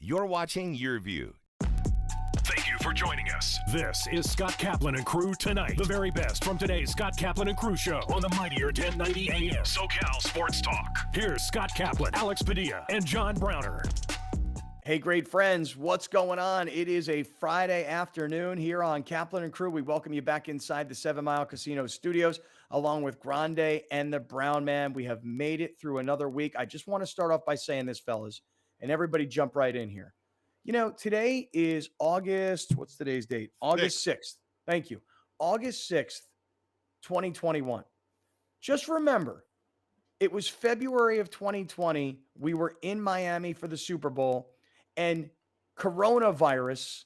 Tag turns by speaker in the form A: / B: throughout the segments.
A: You're watching Your View.
B: Thank you for joining us. This is Scott Kaplan and Crew Tonight. The very best from today's Scott Kaplan and Crew show on the mightier 1090 AM. SoCal Sports Talk. Here's Scott Kaplan, Alex Padilla, and John Browner.
C: Hey, great friends, what's going on? It is a Friday afternoon here on Kaplan and Crew. We welcome you back inside the 7 Mile Casino studios, along with Grande and the Brown Man. We have made it through another week. I just want to start off by saying this, fellas, and everybody jump right in here. You know, today is August, what's today's date? August 6th. Thank you. August 6th, 2021. Just remember, it was February of 2020. We were in Miami for the Super Bowl. And coronavirus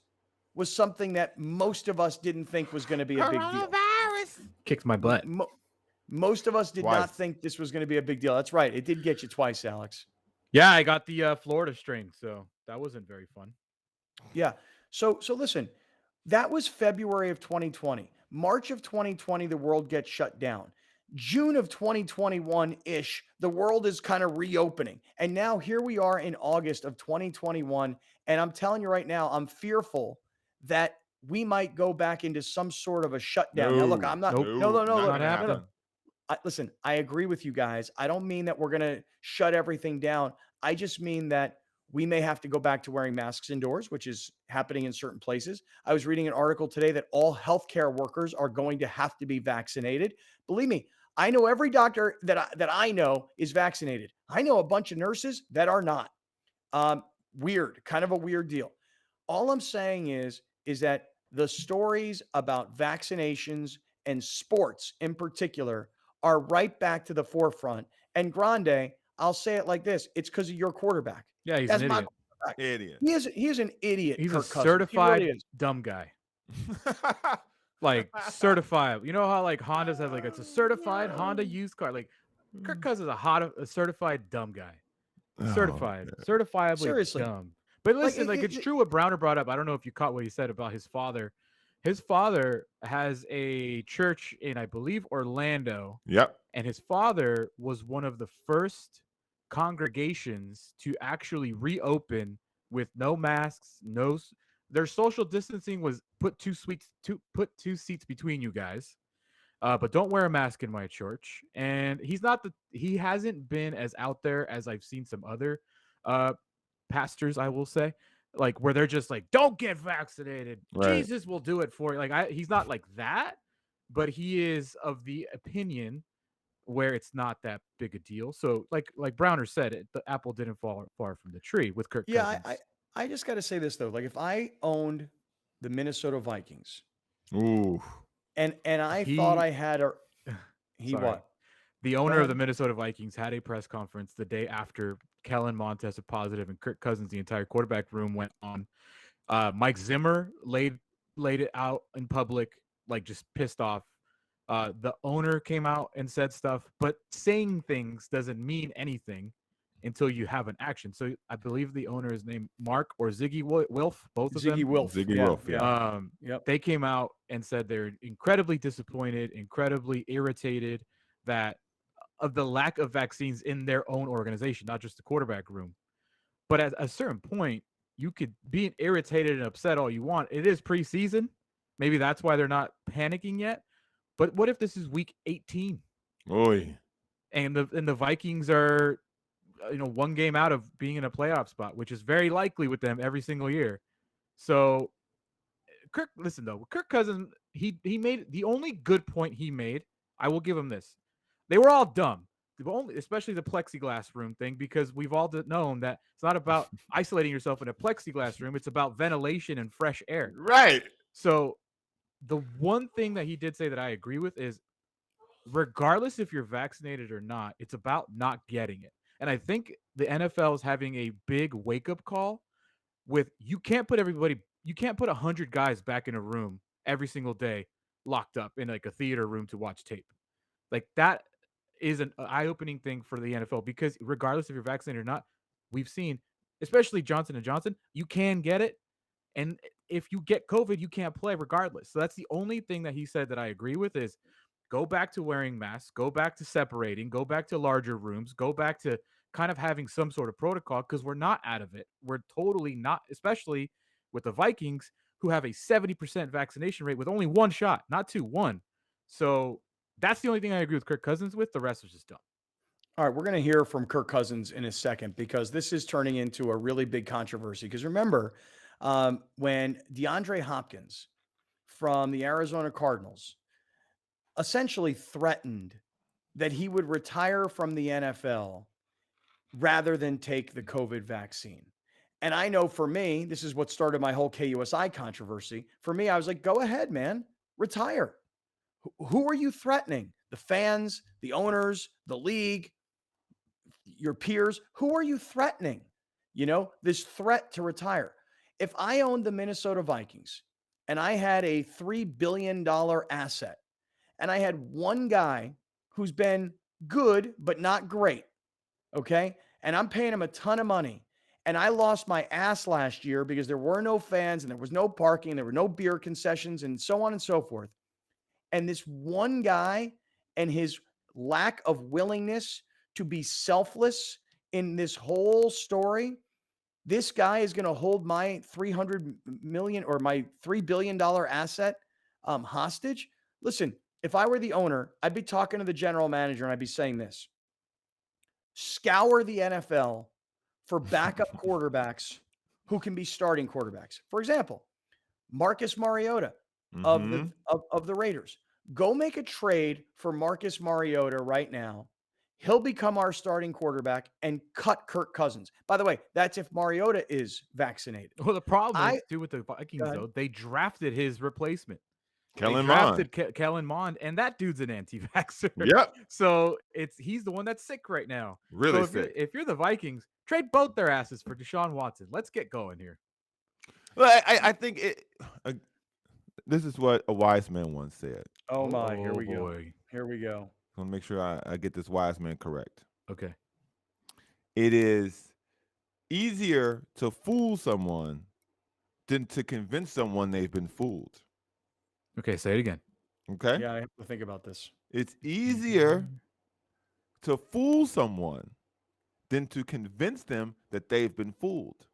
C: was something that most of us didn't think was going to be a big deal.
D: Coronavirus kicked my butt.
C: Most of us did not think this was going to be a big deal. That's right. It did get you twice, Alex.
D: Yeah, I got the Florida strain, so that wasn't very fun.
C: Yeah. So listen, that was February of 2020. March of 2020, the world gets shut down. June of 2021-ish, the world is kind of reopening. And now here we are in August of 2021. And I'm telling you right now, I'm fearful that we might go back into some sort of a shutdown. Now, look, I'm not. No. Listen, I agree with you guys. I don't mean that we're going to shut everything down. I just mean that we may have to go back to wearing masks indoors, which is happening in certain places. I was reading an article today that all healthcare workers are going to have to be vaccinated. Believe me, I know every doctor that I know is vaccinated. I know a bunch of nurses that are not. Weird, kind of a weird deal. All I'm saying is that the stories about vaccinations and sports in particular are right back to the forefront. And Grande, I'll say it like this: it's because of your quarterback.
D: Yeah, he's an idiot.
C: He is an idiot.
D: He's
C: Kirk
D: a
C: Cousins.
D: certified
C: He really
D: dumb guy. Like certified. You know how like Hondas have like it's a certified Honda used car. Like Kirk Cousins is a certified dumb guy. Certifiably
C: Seriously.
D: dumb. But listen, it's true what Browner brought up. I don't know if you caught what he said about his father. His father has a church in, I believe, Orlando.
E: Yep.
D: And his father was one of the first congregations to actually reopen with no masks, their social distancing was put two seats between you guys. But don't wear a mask in my church. And he hasn't been as out there as I've seen some other pastors, I will say, like where they're just like, don't get vaccinated. Right. Jesus will do it for you. He's not like that, but he is of the opinion where it's not that big a deal. So like Browner said, the apple didn't fall far from the tree with Kirk Cousins.
C: Yeah, I just got to say this, though. Like, if I owned the Minnesota Vikings,
E: ooh,
C: and I thought I had
D: the owner of the Minnesota Vikings had a press conference the day after Kellen Mond tested positive and Kirk Cousins, the entire quarterback room went on. Mike Zimmer laid it out in public, like just pissed off. The owner came out and said stuff, but saying things doesn't mean anything until you have an action. So I believe the owner is named Mark or Ziggy Wilf, both of them.
C: Ziggy Wilf,
E: yeah.
C: Yep.
D: They came out and said they're incredibly disappointed, incredibly irritated of the lack of vaccines in their own organization, not just the quarterback room. But at a certain point, you could be irritated and upset all you want. It is preseason. Maybe that's why they're not panicking yet. But what if this is week 18?
E: Oy.
D: And the Vikings are, one game out of being in a playoff spot, which is very likely with them every single year. So Kirk Cousins, he made the only good point he made. I will give him this. They were all dumb, especially the plexiglass room thing, because we've all known that it's not about isolating yourself in a plexiglass room. It's about ventilation and fresh air.
E: Right.
D: So the one thing that he did say that I agree with is regardless if you're vaccinated or not, it's about not getting it. And I think the NFL is having a big wake-up call with you can't put 100 guys back in a room every single day locked up in like a theater room to watch tape. Like that is an eye-opening thing for the NFL because regardless if you're vaccinated or not, we've seen, especially Johnson & Johnson, you can get it. And if you get COVID, you can't play regardless. So that's the only thing that he said that I agree with is go back to wearing masks, go back to separating, go back to larger rooms, go back to kind of having some sort of protocol because we're not out of it. We're totally not, especially with the Vikings, who have a 70% vaccination rate with only one shot, not two, one. So that's the only thing I agree with Kirk Cousins with. The rest was just dumb.
C: All right, we're going to hear from Kirk Cousins in a second because this is turning into a really big controversy. Because remember, when DeAndre Hopkins from the Arizona Cardinals essentially threatened that he would retire from the NFL rather than take the COVID vaccine. And I know for me, this is what started my whole KUSI controversy. For me, I was like, go ahead, man, retire. Who are you threatening? The fans, the owners, the league, your peers? Who are you threatening? You know, this threat to retire. If I owned the Minnesota Vikings and I had a $3 billion asset and I had one guy who's been good, but not great, okay? And I'm paying him a ton of money. And I lost my ass last year because there were no fans and there was no parking, there were no beer concessions and so on and so forth. And this one guy and his lack of willingness to be selfless in this whole story, this guy is going to hold my 300 million or my $3 billion asset hostage. Listen, if I were the owner, I'd be talking to the general manager and I'd be saying this: scour the NFL for backup quarterbacks who can be starting quarterbacks. For example, Marcus Mariota of the Raiders. Go make a trade for Marcus Mariota right now. He'll become our starting quarterback and cut Kirk Cousins. By the way, that's if Mariota is vaccinated.
D: Well, the problem is, too, with the Vikings, though, they drafted his replacement.
A: Kellen
D: They drafted Kellen Mond, and that dude's an anti-vaxxer.
A: Yep.
D: So he's the one that's sick right now.
A: Really
D: so
A: sick.
D: If you're the Vikings, trade both their asses for Deshaun Watson. Let's get going here.
A: Well, I think this is what a wise man once said.
C: Oh my, here we go.
D: Boy.
C: Here we go.
A: I want to make sure I get this wise man correct.
D: Okay.
A: It is easier to fool someone than to convince someone they've been fooled.
D: Okay, say it again.
A: Okay?
C: Yeah, I have to think about this.
A: It's easier to fool someone than to convince them that they've been fooled.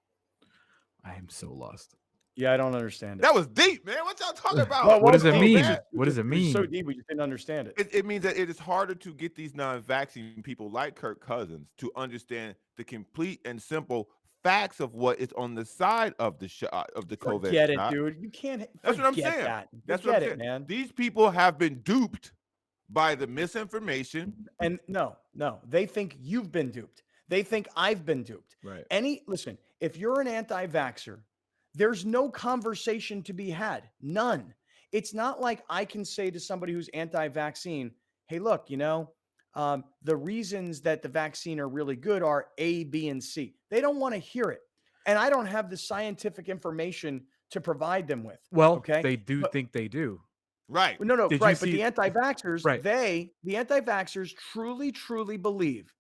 D: I am so lost.
C: Yeah, I don't understand it.
A: That was deep, man. What y'all talking about?
C: Well,
D: What does it
C: deep,
D: mean?
C: man.
D: What does it
C: It's
D: mean?
C: so deep, we just didn't understand it.
A: It means that it is harder to get these non-vaccine people like Kirk Cousins to understand the complete and simple facts of what is on the side of the shot of the COVID
C: Forget it,
A: shot.
C: dude. You can't.
A: That's what I'm
C: forget
A: saying.
C: That.
A: That's
C: Forget
A: what I'm
C: it,
A: saying,
C: man.
A: These people have been duped by the misinformation.
C: And no, they think you've been duped. They think I've been duped.
A: Right.
C: Listen, if you're an anti-vaxxer, there's no conversation to be had. None. It's not like I can say to somebody who's anti-vaccine, hey, look, the reasons that the vaccine are really good are A, B, and C. They don't want to hear it. And I don't have the scientific information to provide them with.
D: Well,
C: okay?
D: they think they do.
A: Right.
C: No,
D: Did you
C: right. But
D: see-
C: the anti-vaxxers,
D: Right.
C: the anti-vaxxers truly believe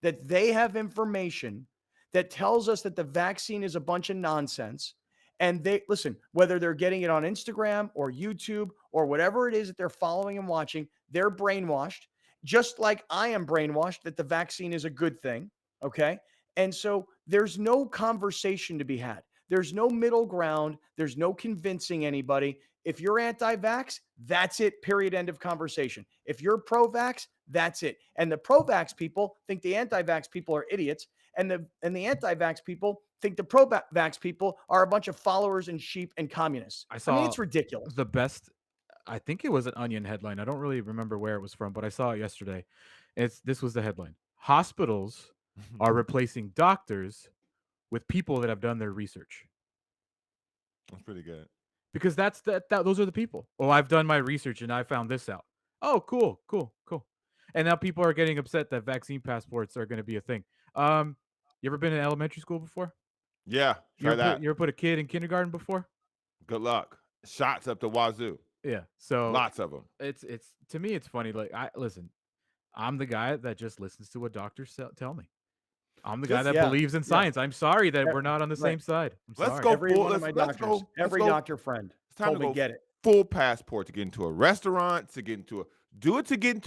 C: that they have information that tells us that the vaccine is a bunch of nonsense. And they listen, whether they're getting it on Instagram or YouTube or whatever it is that they're following and watching, they're brainwashed, just like I am brainwashed that the vaccine is a good thing. Okay. And so there's no conversation to be had. There's no middle ground. There's no convincing anybody. If you're anti-vax, that's it, period, end of conversation. If you're pro-vax, that's it. And the pro-vax people think the anti-vax people are idiots. And the anti-vax people think the pro-vax people are a bunch of followers and sheep and communists. I mean, it's ridiculous.
D: The best, I think it was an Onion headline. I don't really remember where it was from, but I saw it yesterday. This was the headline. Hospitals are replacing doctors with people that have done their research.
A: That's pretty good.
D: Because those are the people. Oh, I've done my research and I found this out. Oh, cool. And now people are getting upset that vaccine passports are going to be a thing. You ever been in elementary school before?
A: Yeah, try that.
D: You ever put a kid in kindergarten before?
A: Good luck. Shots up the wazoo.
D: Yeah. So
A: lots of them.
D: It's to me, it's funny. Like listen, I'm the guy that just listens to what doctors tell me. I'm the guy that believes in science. I'm sorry that we're not on the same side.
A: Let's go.
C: Every one of my doctors, every doctor friend told me get it.
A: Full passport to get into a restaurant, to get into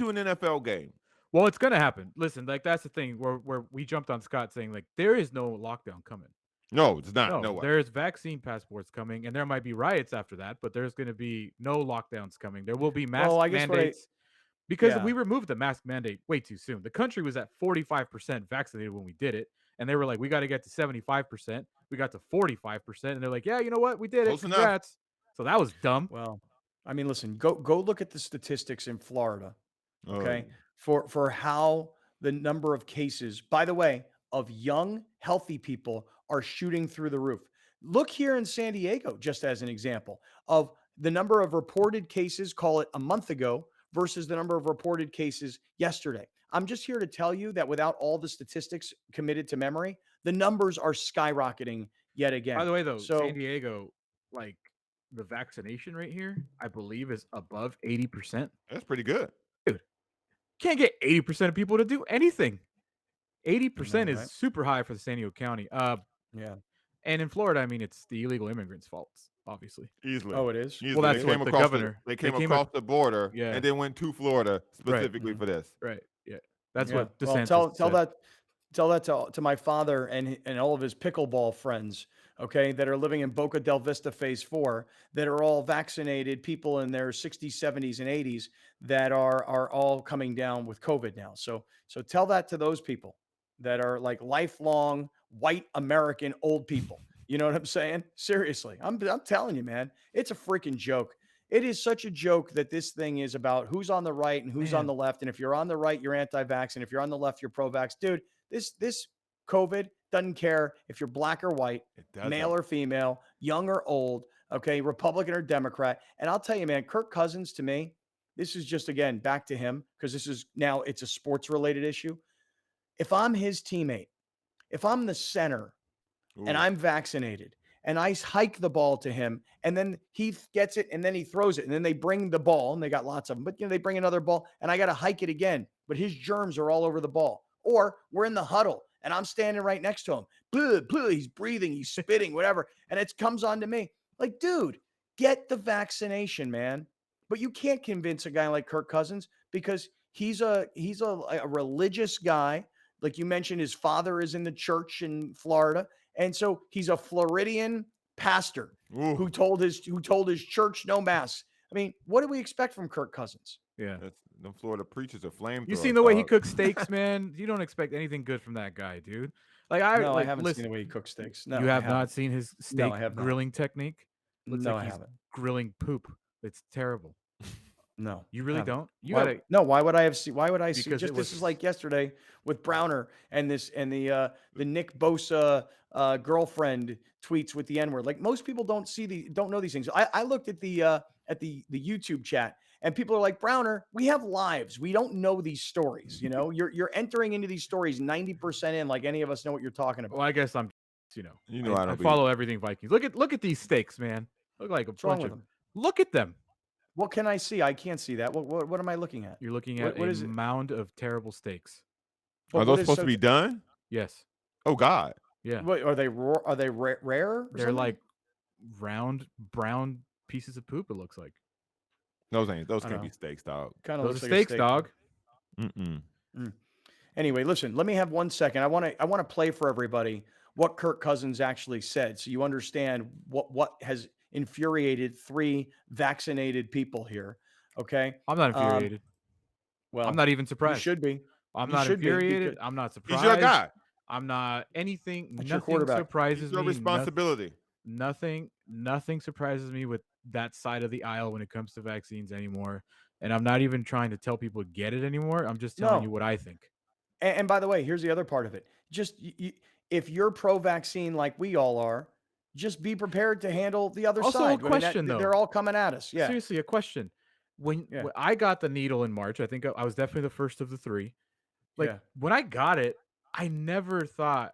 A: an NFL game.
D: Well, it's gonna happen. Listen, like that's the thing where we jumped on Scott saying like there is no lockdown coming.
A: No, it's not.
D: No,
A: No way.
D: there's vaccine passports coming, and there might be riots after that, but there's going to be no lockdowns coming. There will be mask
C: Well, I guess
D: mandates because
C: yeah.
D: we removed the mask mandate way too soon. The country was at 45% vaccinated when we did it, and they were like, "We got to get to 75%." We got to 45%, and they're like, "Yeah, you know what? We did it.
A: Close enough.
D: Congrats." So that was dumb.
C: Well, I mean, listen, go look at the statistics in Florida, okay, for how the number of cases, by the way, of young, healthy people are shooting through the roof. Look here in San Diego, just as an example of the number of reported cases, call it a month ago, versus the number of reported cases yesterday. I'm just here to tell you that without all the statistics committed to memory, the numbers are skyrocketing yet again.
D: By the way, though,
C: So
D: San Diego, like the vaccination rate here, I believe is above 80%.
A: That's pretty good.
D: Can't get 80% of people to do anything. 80%
C: right?
D: is super high for the San Diego County.
C: yeah.
D: And in Florida, I mean, it's the illegal immigrants' faults, obviously.
A: Easily.
C: Oh, it is?
A: Easily.
D: Well, that's
A: They came
D: what the
A: across
D: governor-
A: They
D: they
A: came
D: came
A: across the border
D: Yeah.
A: and then went to Florida specifically for this.
D: Right. Yeah. That's
C: Yeah.
D: what
C: Well,
D: DeSantis
C: tell that to my father and all of his pickleball friends, okay, that are living in Boca del Vista Phase 4, that are all vaccinated people in their 60s, 70s, and 80s that are all coming down with COVID now. So tell that to those people that are like lifelong white American old people. You know what I'm saying? Seriously, I'm telling you, man, it's a freaking joke. It is such a joke that this thing is about who's on the right and who's on
D: Man.
C: the left. And if you're on the right, you're anti-vax, and if you're on the left, you're pro-vax. Dude, this COVID doesn't care if you're black or white,
A: It doesn't.
C: male or female, young or old, okay, Republican or Democrat. And I'll tell you, man, Kirk Cousins, to me, this is just, again, back to him, because this is now it's a sports related issue. If I'm his teammate, if I'm the center and I'm vaccinated and I hike the ball to him and then he gets it and then he throws it and then they bring the ball and they got lots of them, but they bring another ball and I got to hike it again, but his germs are all over the ball. Or we're in the huddle and I'm standing right next to him. Blah, blah, he's breathing, he's spitting, whatever. And it comes on to me. Like, dude, get the vaccination, man. But you can't convince a guy like Kirk Cousins because he's a religious guy. Like you mentioned, his father is in the church in Florida. And so he's a Floridian pastor who told his church no masks. I mean, what do we expect from Kirk Cousins?
D: Yeah.
A: Them Florida preachers are flamethrowers.
D: You seen the way he cooks steaks, man? You don't expect anything good from that guy, dude. Like I
C: haven't
D: listen,
C: seen the way he cooks steaks. No,
D: you
C: I
D: have
C: haven't.
D: not seen his steak
C: I have not.
D: grilling technique? Looks
C: No,
D: like
C: I
D: he's
C: haven't.
D: grilling poop. It's terrible.
C: No,
D: You really
C: haven't.
D: don't? You
C: Why-
D: gotta
C: No, why would I have seen? Why would I see?
D: Because
C: Just
D: it
C: this
D: was-
C: is like yesterday with Browner and the Nick Bosa girlfriend tweets with the N-word. Like most people don't know these things. I looked at the YouTube chat and people are like, Browner, we have lives. We don't know these stories. You know, you're entering into these stories 90% in, like any of us know what you're talking about.
D: Well, I guess I'm I
A: I
D: follow everything Vikings. Look at these steaks, man. Look like a
C: What's wrong
D: bunch
C: with
D: of
C: them?
D: Look at them.
C: What can I see? I can't see that. What am I looking at?
D: You're looking
C: What-
D: at
C: what
D: a
C: is it?
D: mound of terrible steaks.
A: Are
C: What
A: those
C: is
A: supposed
C: so-
A: to be done?
D: Yes.
A: Oh God.
D: Yeah.
C: What, are they raw? Are they rare? or
D: They're
C: something?
D: like round brown pieces of poop, it looks like.
A: Those
C: I
A: can't
C: know.
A: be steaks, dog.
C: Kind of
D: Those
C: looks
D: are
C: like a
D: steaks,
C: steak.
D: dog.
A: Mm-mm.
C: Anyway, listen, let me have 1 second. I want to play for everybody what Kirk Cousins actually said, so you understand what has infuriated 3 vaccinated people here. Okay.
D: I'm not infuriated.
C: Well,
D: I'm not even
C: you
D: surprised.
C: should be.
D: I'm
C: you
D: not
C: should be,
D: infuriated.
C: because
D: I'm not
A: He's
D: surprised.
A: your guy.
D: I'm not anything.
C: That's your
D: Nothing
C: quarterback.
D: surprises
A: It's your
D: me.
A: responsibility.
D: Nothing surprises me with that side of the aisle when it comes to vaccines anymore. And I'm not even trying to tell people to get it anymore. I'm just telling
C: No.
D: you what I think.
C: And by the way, here's the other part of it. Just if you're pro-vaccine like we all are, just be prepared to handle the other
D: Also,
C: side.
D: a question, though.
C: They're all coming at us. Yeah.
D: Seriously, a question. When I got the needle in March, I think I was definitely the first of the 3. Like
C: Yeah.
D: when I got it, I never thought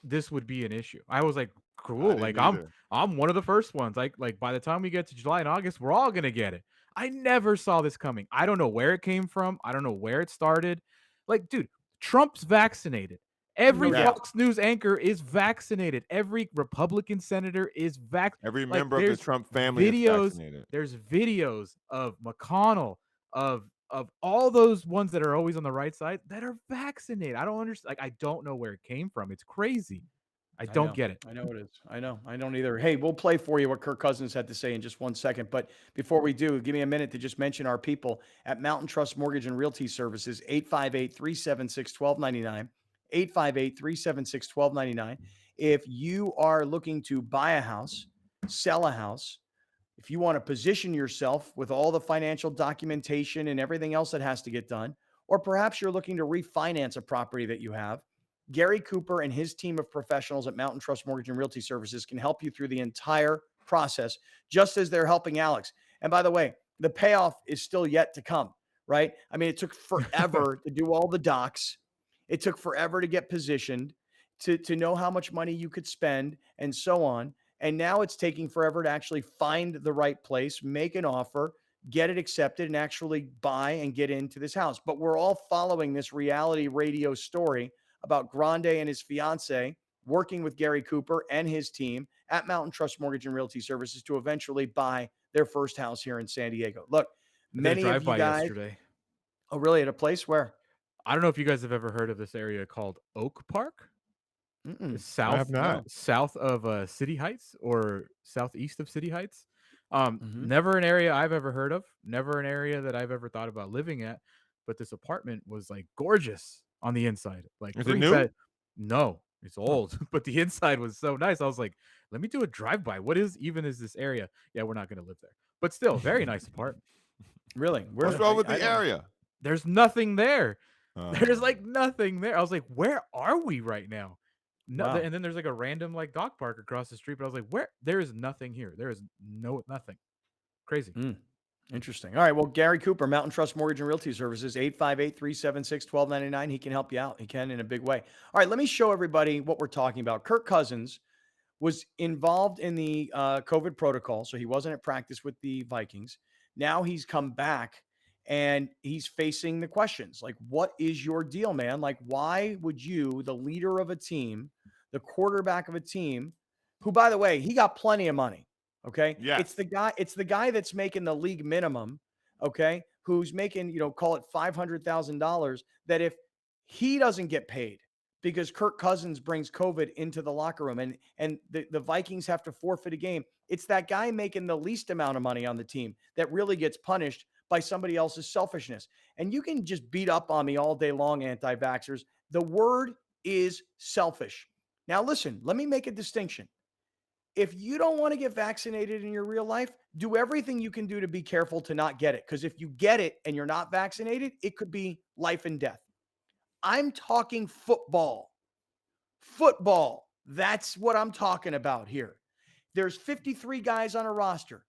D: this would be an issue. I was like, cool.
A: didn't
D: Like
A: either.
D: I'm one of the first ones. Like by the time we get to July and August, we're all gonna get it. I never saw this coming. I don't know where it came from. I don't know where it started. Like, dude, Trump's vaccinated. Every
C: Yeah.
D: Fox News anchor is vaccinated. Every Republican senator is vaccinated.
A: Every
D: Like,
A: member of the
D: there's
A: Trump family is
D: videos-
A: vaccinated.
D: There's videos of McConnell, of of all those ones that are always on the right side that are vaccinated. I don't understand. Like, I don't know where it came from. It's crazy. I
C: I
D: don't
C: know.
D: get it.
C: I know it is. I know. I don't either. Hey, we'll play for you what Kirk Cousins had to say in just 1 second. But before we do, give me a minute to just mention our people at Mountain Trust Mortgage and Realty Services, 858 376 1299. 858 376 1299. If you are looking to buy a house, sell a house, if you want to position yourself with all the financial documentation and everything else that has to get done, or perhaps you're looking to refinance a property that you have, Gary Cooper and his team of professionals at Mountain Trust Mortgage and Realty Services can help you through the entire process, just as they're helping Alex. And by the way, the payoff is still yet to come, right? I mean, it took forever to do all the docs. It took forever to get positioned, to know how much money you could spend, and so on. And now it's taking forever to actually find the right place, make an offer, get it accepted, and actually buy and get into this house. But we're all following this reality radio story about Grande and his fiance working with Gary Cooper and his team at Mountain Trust Mortgage and Realty Services to eventually buy their first house here in San Diego. Look,
D: I did a
C: many of you
D: drive-by
C: guys,
D: yesterday.
C: oh, really? At a place where?
D: I don't know if you guys have ever heard of this area called Oak Park.
C: Mm-mm,
D: It's
A: I have not.
C: no.
D: south of City Heights or southeast of City Heights.
C: Mm-hmm.
D: Never an area I've ever heard of. Never an area that I've ever thought about living at. But this apartment was like gorgeous on the inside. Like
A: Is it
D: three
A: new?
D: bed. No, it's
C: Huh.
D: old, but the inside was so nice. I was like, let me do a drive by. What is this area? Yeah, we're not gonna live there, but still, very nice apartment.
C: Really?
A: What's
C: Where?
A: wrong with
C: I
A: the
C: don't.
A: area?
D: There's nothing there. There's
A: Uh,
D: like nothing there. I was like, where are we right now? No,
C: Wow.
D: and then there's like a random like dog park across the street, but I was like, where? There is nothing here. There is nothing. Crazy.
C: Interesting. All right. Well, Gary Cooper, Mountain Trust Mortgage and Realty Services, 858 376 1299. He can help you out. He can in a big way. All right. Let me show everybody what we're talking about. Kirk Cousins was involved in the COVID protocol. So he wasn't at practice with the Vikings. Now he's come back and he's facing the questions like, what is your deal, man? Like, why would you, the leader of a team, the quarterback of a team, who, by the way, he got plenty of money. Okay.
A: yes.
C: It's the guy that's making the league minimum. Okay. Who's making, call it $500,000, that if he doesn't get paid because Kirk Cousins brings COVID into the locker room and the Vikings have to forfeit a game, it's that guy making the least amount of money on the team that really gets punished by somebody else's selfishness. And you can just beat up on me all day long, anti-vaxxers. The word is selfish. Now, listen, let me make a distinction. If you don't want to get vaccinated in your real life, do everything you can do to be careful to not get it. Because if you get it and you're not vaccinated, it could be life and death. I'm talking football. Football. That's what I'm talking about here. There's 53 guys on a roster.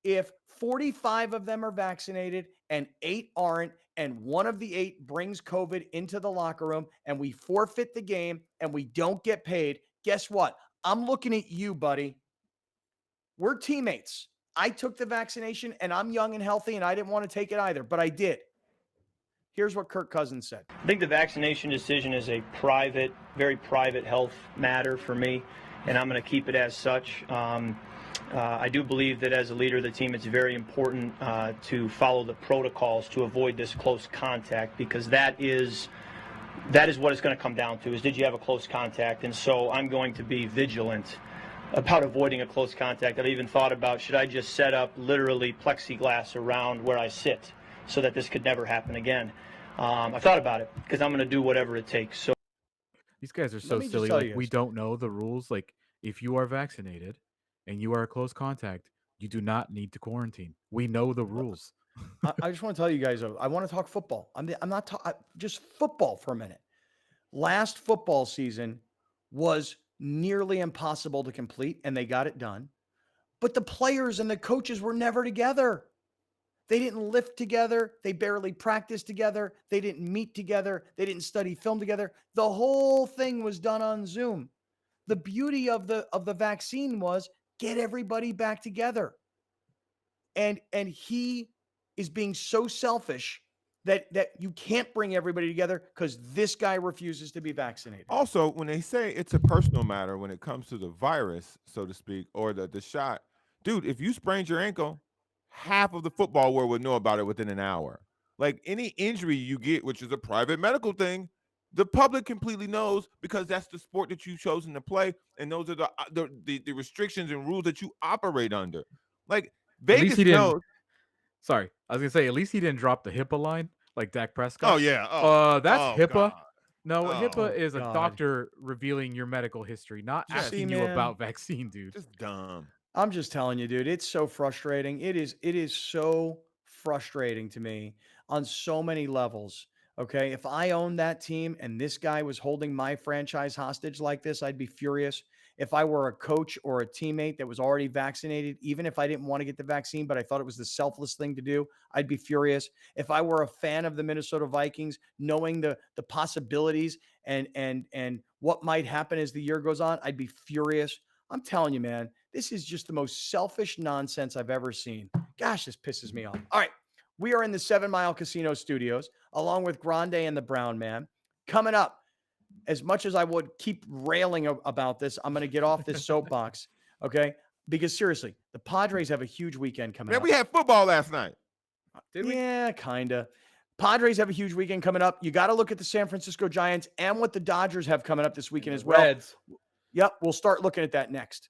C: If 45 of them are vaccinated and 8 aren't, and one of the 8 brings COVID into the locker room and we forfeit the game and we don't get paid, guess what? I'm looking at you, buddy. We're teammates. I took the vaccination and I'm young and healthy and I didn't want to take it either, but I did. Here's what Kirk Cousins said.
E: I think the vaccination decision is a private, very private health matter for me, and I'm going to keep it as such. I do believe that as a leader of the team, it's very important to follow the protocols to avoid this close contact, because that is what it's going to come down to, is did you have a close contact? And so I'm going to be vigilant about avoiding a close contact. I've even thought about, should I just set up literally plexiglass around where I sit so that this could never happen again? I thought about it because I'm going to do whatever it takes. So
D: These guys are
C: Let
D: so
C: me just
D: silly.
C: tell
D: Like,
C: you
D: we
C: guys.
D: don't know the rules. Like, if you are vaccinated and you are a close contact, you do not need to quarantine. We know the rules.
C: I just want to tell you guys, I want to talk football. I'm not just football for a minute. Last football season was nearly impossible to complete, and they got it done. But the players and the coaches were never together. They didn't lift together. They barely practiced together. They didn't meet together. They didn't study film together. The whole thing was done on Zoom. The beauty of the vaccine was get everybody back together. And he is being so selfish that you can't bring everybody together because this guy refuses to be vaccinated.
A: Also, when they say it's a personal matter when it comes to the virus, so to speak, or the shot, dude, if you sprained your ankle, half of the football world would know about it within an hour. Like any injury you get, which is a private medical thing, the public completely knows because that's the sport that you've chosen to play, and those are the restrictions and rules that you operate under. Like
D: At least he
A: Vegas
D: didn't.
A: knows.
D: Sorry, I was gonna say at least he didn't drop the HIPAA line like Dak
A: Oh
D: Prescott.
A: yeah.
D: That's
A: Oh
D: HIPAA.
A: God.
D: No,
A: Oh,
D: HIPAA is a
C: God.
D: doctor revealing your medical history, not
A: Just-
D: asking
C: See,
D: you
C: man.
D: about vaccine, dude.
A: just dumb.
C: I'm just telling you, dude, it's so frustrating. It is so frustrating to me on so many levels. Okay. If I owned that team and this guy was holding my franchise hostage like this, I'd be furious. If I were a coach or a teammate that was already vaccinated, even if I didn't want to get the vaccine, but I thought it was the selfless thing to do, I'd be furious. If I were a fan of the Minnesota Vikings, knowing the possibilities and what might happen as the year goes on, I'd be furious. I'm telling you, man, this is just the most selfish nonsense I've ever seen. Gosh, this pisses me off. All right. We are in the 7 Mile Casino studios, along with Grande and the Brown Man. Coming up, as much as I would keep railing about this, I'm going to get off this soapbox, okay? Because seriously, the Padres have a huge weekend coming
A: Man,
C: up.
A: we had football last night.
D: Did we?
C: Yeah, kind of. Padres have a huge weekend coming up. You got to look at the San Francisco Giants and what the Dodgers have coming up this weekend as well.
D: Reds.
C: Yep, we'll start looking at that next.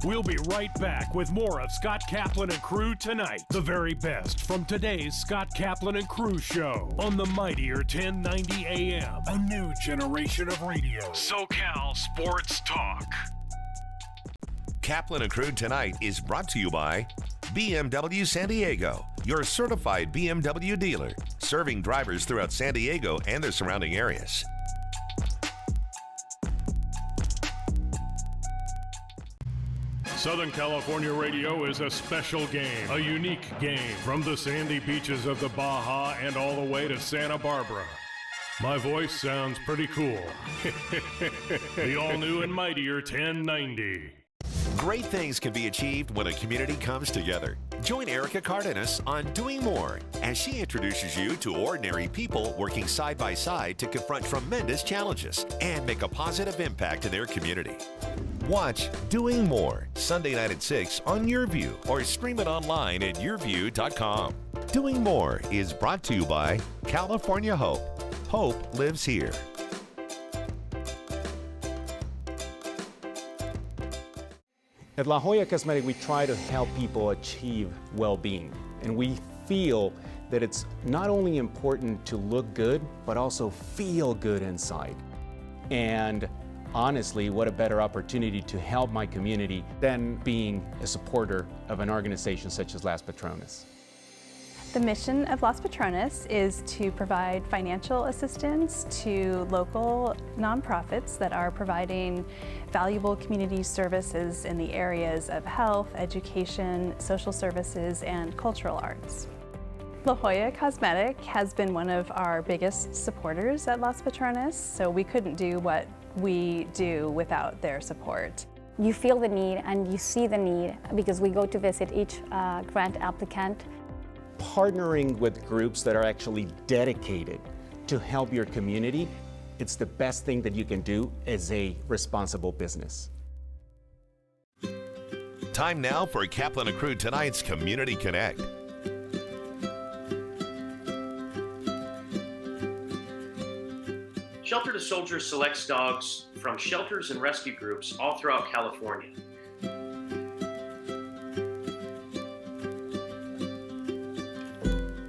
B: We'll be right back with more of Scott Kaplan and Crew tonight. The very best from today's Scott Kaplan and Crew show on the mightier 1090 AM. A new generation of radio. SoCal Sports Talk.
F: Kaplan and Crew tonight is brought to you by BMW San Diego, your certified BMW dealer, serving drivers throughout San Diego and the surrounding areas.
B: Southern California radio is a special game, a unique game from the sandy beaches of the Baja and all the way to Santa Barbara. My voice sounds pretty cool. The all-new and mightier 1090.
F: Great things can be achieved when a community comes together. Join Erica Cardenas on Doing More as she introduces you to ordinary people working side by side to confront tremendous challenges and make a positive impact in their community. Watch Doing More Sunday night at 6 on YourView or stream it online at yourview.com. Doing More is brought to you by California Hope. Hope lives here.
G: At La Jolla Cosmetic, we try to help people achieve well-being. And we feel that it's not only important to look good, but also feel good inside. And honestly, what a better opportunity to help my community than being a supporter of an organization such as Las Patronas.
H: The mission of Las Patronas is to provide financial assistance to local nonprofits that are providing valuable community services in the areas of health, education, social services, and cultural arts. La Jolla Cosmetic has been one of our biggest supporters at Las Patronas, so we couldn't do what we do without their support.
I: You feel the need and you see the need because we go to visit each grant applicant.
G: Partnering with groups that are actually dedicated to help your community, it's the best thing that you can do as a responsible business.
F: Time now for Kaplan and Crew tonight's Community Connect.
J: Shelter to Soldiers selects dogs from shelters and rescue groups all throughout California.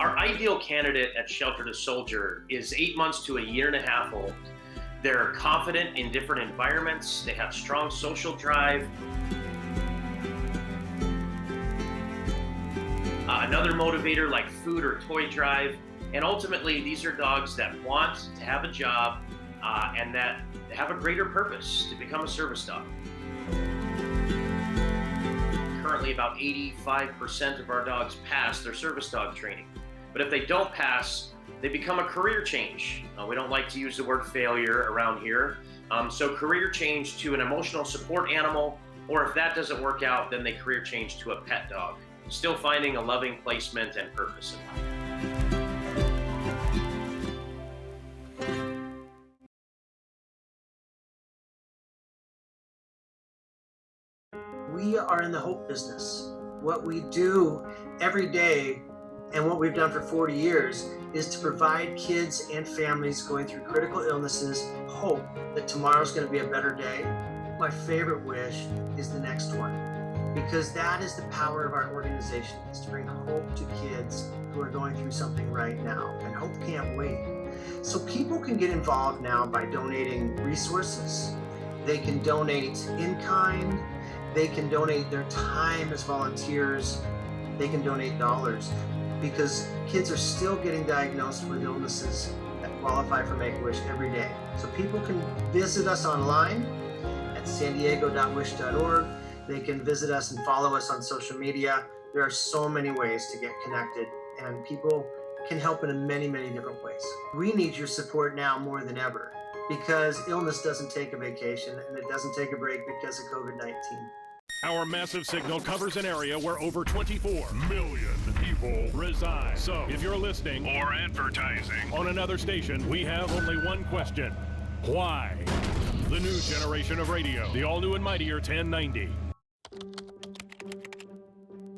J: Our ideal candidate at Shelter to Soldier is 8 months to a year and a half old. They're confident in different environments, they have strong social drive. Another motivator like food or toy drive. And ultimately, these are dogs that want to have a job and that have a greater purpose to become a service dog. Currently, about 85% of our dogs pass their service dog training. But if they don't pass, they become a career change. We don't like to use the word failure around here. So career change to an emotional support animal, or if that doesn't work out, then they career change to a pet dog. Still finding a loving placement and purpose in life.
K: We are in the hope business. What we do every day And what we've done for 40 years is to provide kids and families going through critical illnesses hope that tomorrow's going to be a better day. My favorite wish is the next one, because that is the power of our organization, is to bring hope to kids who are going through something right now, and hope can't wait. So people can get involved now by donating resources. They can donate in kind. They can donate their time as volunteers. They can donate dollars, because kids are still getting diagnosed with illnesses that qualify for Make-A-Wish every day. So people can visit us online at sandiego.wish.org. They can visit us and follow us on social media. There are so many ways to get connected, and people can help in many, many different ways. We need your support now more than ever, because illness doesn't take a vacation, and it doesn't take a break because of COVID-19.
B: Our massive signal covers an area where over 24 million people reside. So if you're listening or advertising on another station, we have only one question. Why? The new generation of radio, the all-new and mightier 1090.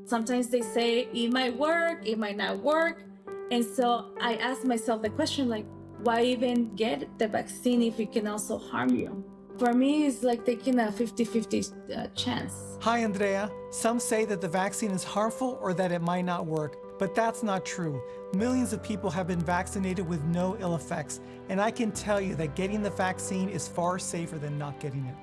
L: Sometimes they say it might work, it might not work. And so I ask myself the question, like, why even get the vaccine if it can also harm you? For me, it's like taking a 50-50 chance.
M: Hi, Andrea. Some say that the vaccine is harmful or that it might not work, but that's not true. Millions of people have been vaccinated with no ill effects, and I can tell you that getting the vaccine is far safer than not getting it.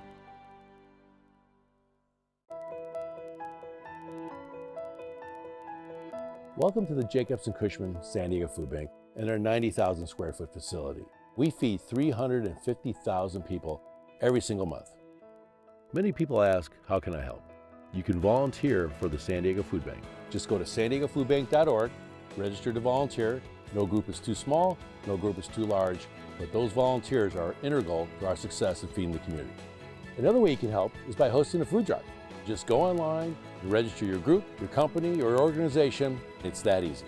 N: Welcome to the Jacobs & Cushman San Diego Food Bank and our 90,000 square foot facility. We feed 350,000 people every single month. Many people ask, how can I help? You can volunteer for the San Diego Food Bank. Just go to sandiegofoodbank.org, register to volunteer. No group is too small, no group is too large, but those volunteers are integral to our success in feeding the community. Another way you can help is by hosting a food drive. Just go online and register your group, your company, or organization. It's that easy.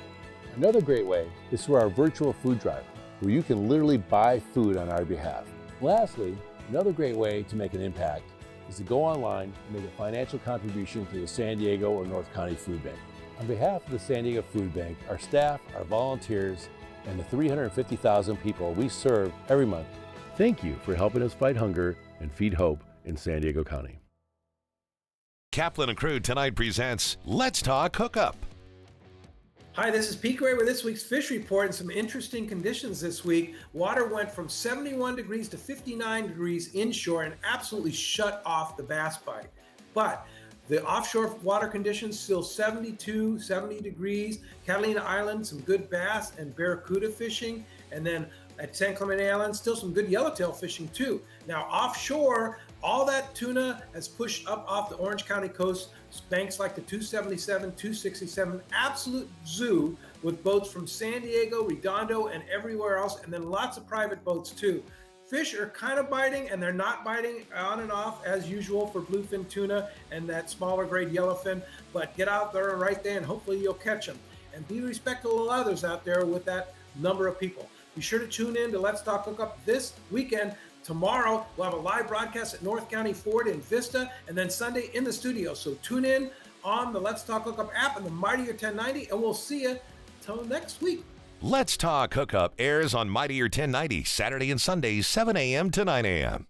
N: Another great way is through our virtual food drive, where you can literally buy food on our behalf. Lastly, another great way to make an impact is to go online and make a financial contribution to the San Diego or North County Food Bank. On behalf of the San Diego Food Bank, our staff, our volunteers, and the 350,000 people we serve every month, thank you for helping us fight hunger and feed hope in San Diego County.
F: Kaplan and Crew tonight presents Let's Talk Hookup.
O: Hi, this is Pete Gray with this week's Fish Report and some interesting conditions this week. Water went from 71 degrees to 59 degrees inshore and absolutely shut off the bass bite. But the offshore water conditions still 72, 70 degrees. Catalina Island, some good bass and barracuda fishing. And then at San Clemente Island, still some good yellowtail fishing too. Now offshore, all that tuna has pushed up off the Orange County coast, banks like the 277, 267, absolute zoo with boats from San Diego, Redondo, and everywhere else, and then lots of private boats too. Fish are kind of biting, and they're not biting on and off as usual for bluefin tuna and that smaller grade yellowfin, but get out there right there and hopefully you'll catch them. And be respectful of others out there with that number of people. Be sure to tune in to Let's Talk Hookup this weekend. Tomorrow, we'll have a live broadcast at North County Ford in Vista, and then Sunday in the studio. So tune in on the Let's Talk Hookup app and the Mightier 1090, and we'll see you till next week.
F: Let's Talk Hookup airs on Mightier 1090, Saturday and Sundays, 7 a.m. to 9 a.m.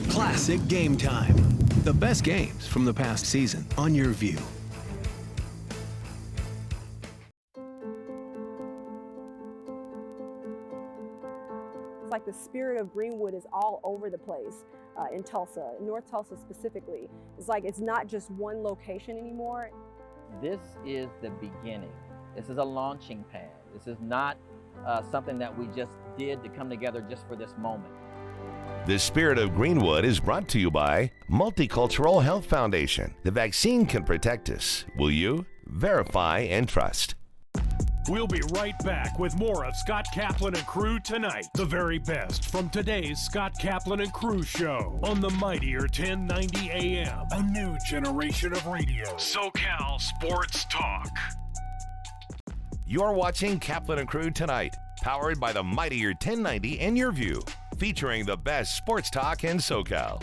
P: Classic Game Time. The best games from the past season on your view.
Q: It's like the spirit of Greenwood is all over the place in Tulsa, North Tulsa specifically. It's like it's not just one location anymore.
R: This is the beginning. This is a launching pad. This is not something that we just did to come together just for this moment.
F: The Spirit of Greenwood is brought to you by Multicultural Health Foundation. The vaccine can protect us. Will you? Verify and trust.
B: We'll be right back with more of Scott Kaplan and Crew tonight. The very best from today's Scott Kaplan and Crew show on the mightier 1090 AM. A new generation of radio. SoCal Sports Talk.
F: You're watching Kaplan and Crew tonight, powered by the mightier 1090 in your view, featuring the best sports talk in SoCal.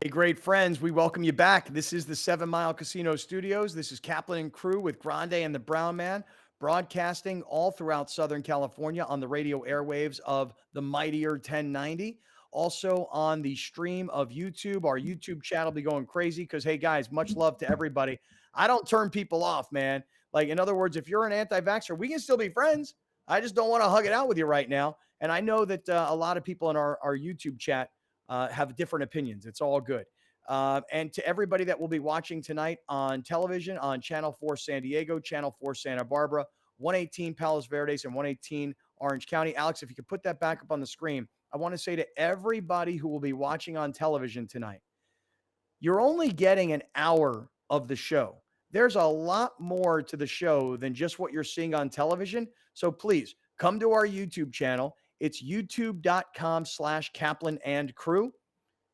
C: Hey, great friends, we welcome you back. This is the 7 Mile Casino Studios. This is Kaplan and Crew with Grande and the Brown Man, broadcasting all throughout Southern California on the radio airwaves of the mightier 1090. Also on the stream of YouTube. Our YouTube chat will be going crazy because, hey, guys, much love to everybody. I don't turn people off, man. Like, in other words, if you're an anti-vaxxer, we can still be friends. I just don't want to hug it out with you right now. And I know that a lot of people in our YouTube chat have different opinions. It's all good. And to everybody that will be watching tonight on television on Channel 4 San Diego, Channel 4 Santa Barbara, 118 Palos Verdes, and 118 Orange County. Alex, if you could put that back up on the screen, I want to say to everybody who will be watching on television tonight, you're only getting an hour of the show. There's a lot more to the show than just what you're seeing on television. So please come to our YouTube channel. It's youtube.com/Kaplan and Crew.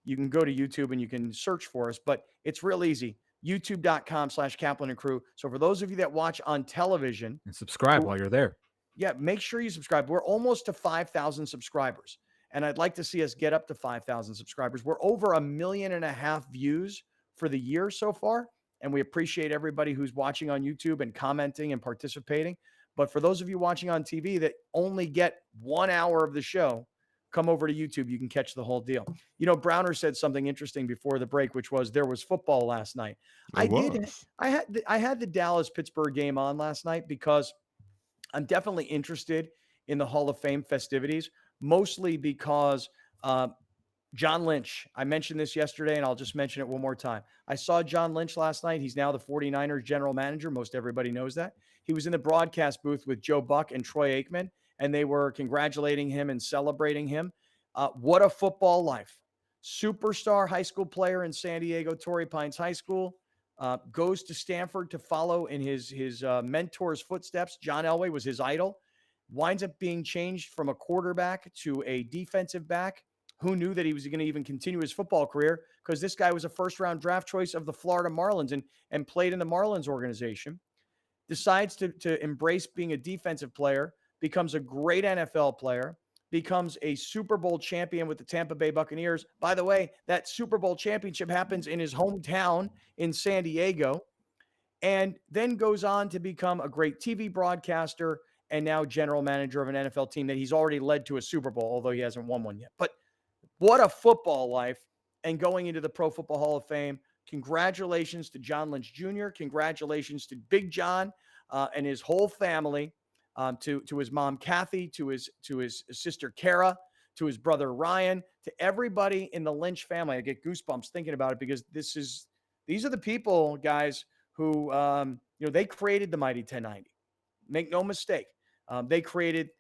C: You can go to YouTube and you can search for us, but it's real easy. youtube.com/Kaplan and Crew. So for those of you that watch on television,
D: and subscribe while you're there.
C: Yeah, make sure you subscribe. We're almost to 5,000 subscribers, and I'd like to see us get up to 5,000 subscribers. We're over 1.5 million views for the year so far, and we appreciate everybody who's watching on YouTube and commenting and participating. But for those of you watching on TV that only get 1 hour of the show, come over to YouTube. You can catch the whole deal. You know, Browner said something interesting before the break, which was there was football last night. I had the Dallas-Pittsburgh game on last night because I'm definitely interested in the Hall of Fame festivities, mostly because John Lynch, I mentioned this yesterday, and I'll just mention it one more time. I saw John Lynch last night. He's now the 49ers general manager. Most everybody knows that. He was in the broadcast booth with Joe Buck and Troy Aikman, and they were congratulating him and celebrating him. What a football life. Superstar high school player in San Diego, Torrey Pines High School, goes to Stanford to follow in his mentor's footsteps. John Elway was his idol. Winds up being changed from a quarterback to a defensive back. Who knew that he was going to even continue his football career? Because this guy was a first-round draft choice of the Florida Marlins and played in the Marlins organization. Decides to embrace being a defensive player, becomes a great NFL player, becomes a Super Bowl champion with the Tampa Bay Buccaneers. By the way, that Super Bowl championship happens in his hometown in San Diego, and then goes on to become a great TV broadcaster and now general manager of an NFL team that he's already led to a Super Bowl, although he hasn't won one yet. But what a football life, and going into the Pro Football Hall of Fame. Congratulations to John Lynch Jr. Congratulations to Big John and his whole family, to his mom, Kathy, to his sister, Kara, to his brother, Ryan, to everybody in the Lynch family. I get goosebumps thinking about it because these are the people, guys, who, they created the Mighty 1090. Make no mistake. They created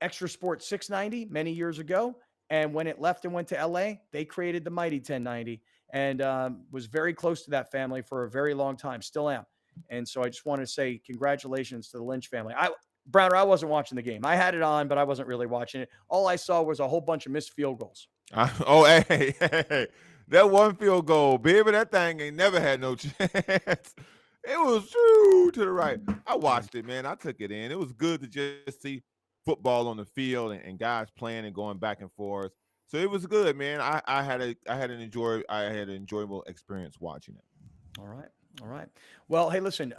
C: Extra Sport 690 many years ago. And when it left and went to LA, they created the Mighty 1090 and was very close to that family for a very long time. Still am. And so I just want to say congratulations to the Lynch family. Browner, I wasn't watching the game. I had it on, but I wasn't really watching it. All I saw was a whole bunch of missed field goals.
A: Hey, that one field goal, baby, that thing ain't never had no chance. It was true to the right. I watched it, man. I took it in. It was good to just see football on the field and guys playing and going back and forth. So it was good, man. I had an enjoyable experience watching it.
C: All right. Well, hey, listen.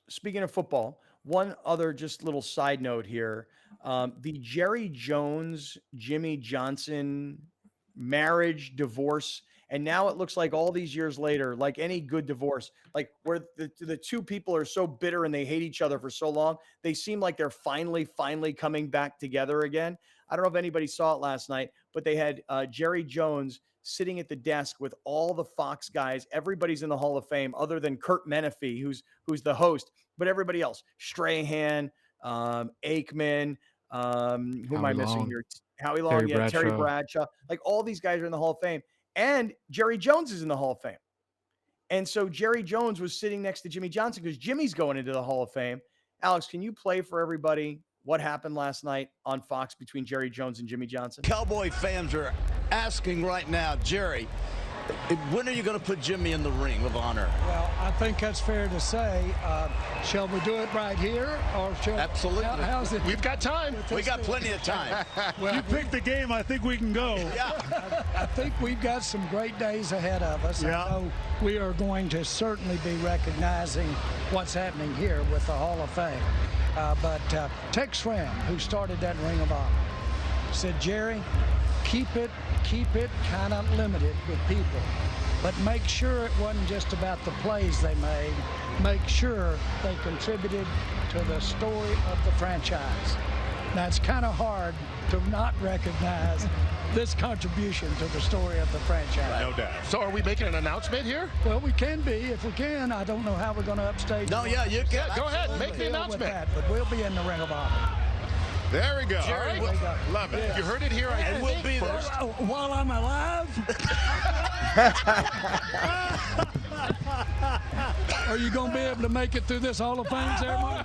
C: Speaking of football, one other just little side note here: the Jerry Jones, Jimmy Johnson marriage, divorce. And now it looks like all these years later, like any good divorce, like where the two people are so bitter and they hate each other for so long, they seem like they're finally coming back together again. I don't know if anybody saw it last night, but they had Jerry Jones sitting at the desk with all the Fox guys. Everybody's in the Hall of Fame other than Kurt Menefee, who's the host, but everybody else, Strahan, Aikman, who am I missing here? Howie Long, Terry Bradshaw. Like all these guys are in the Hall of Fame. And Jerry Jones is in the Hall of Fame. And so Jerry Jones was sitting next to Jimmy Johnson because Jimmy's going into the Hall of Fame. Alex, can you play for everybody what happened last night on Fox between Jerry Jones and Jimmy Johnson?
S: Cowboy fans are asking right now, Jerry, when are you going to put Jimmy in the ring of honor?
T: Well, I think that's fair to say. Shall we do it right here, or shall
S: Absolutely.
T: How's it?
S: We've got time. We got plenty of time.
T: Well,
U: you picked the game. I think we can go.
S: Yeah.
T: I think we've got some great days ahead of us.
U: Yeah.
T: I know we are going to certainly be recognizing what's happening here with the Hall of Fame. But Tex Ram, who started that Ring of Honor, said, Jerry, keep it kind of limited with people, but make sure it wasn't just about the plays they made. Make sure they contributed to the story of the franchise. Now, it's kind of hard to not recognize this contribution to the story of the franchise.
S: No doubt. So are we making an announcement here?
T: Well, we can be if we can. I don't know how we're going to upstage.
S: No, yeah, you can. Go ahead, make the announcement.
T: That, but we'll be in the Ring of Honor.
S: There we go.
T: Jerry,
S: all right. Love it.
T: Yeah.
S: You heard it here. I
T: will be
S: first.
T: While I'm alive. Are you going to be able to make it through this Hall of Fame ceremony?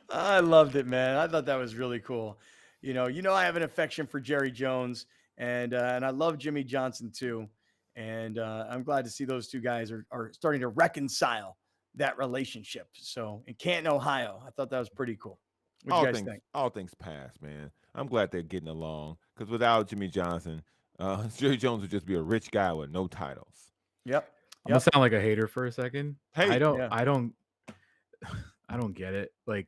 C: I loved it, man. I thought that was really cool. You know, I have an affection for Jerry Jones, and I love Jimmy Johnson too. And I'm glad to see those two guys are starting to reconcile that relationship. So in Canton, Ohio, I thought that was pretty cool. What do you guys think?
A: All things past, man. I'm glad they're getting along because without Jimmy Johnson, Jerry Jones would just be a rich guy with no titles.
C: Yep.
D: I'm gonna sound like a hater for a second.
A: Hey,
D: I don't get it. Like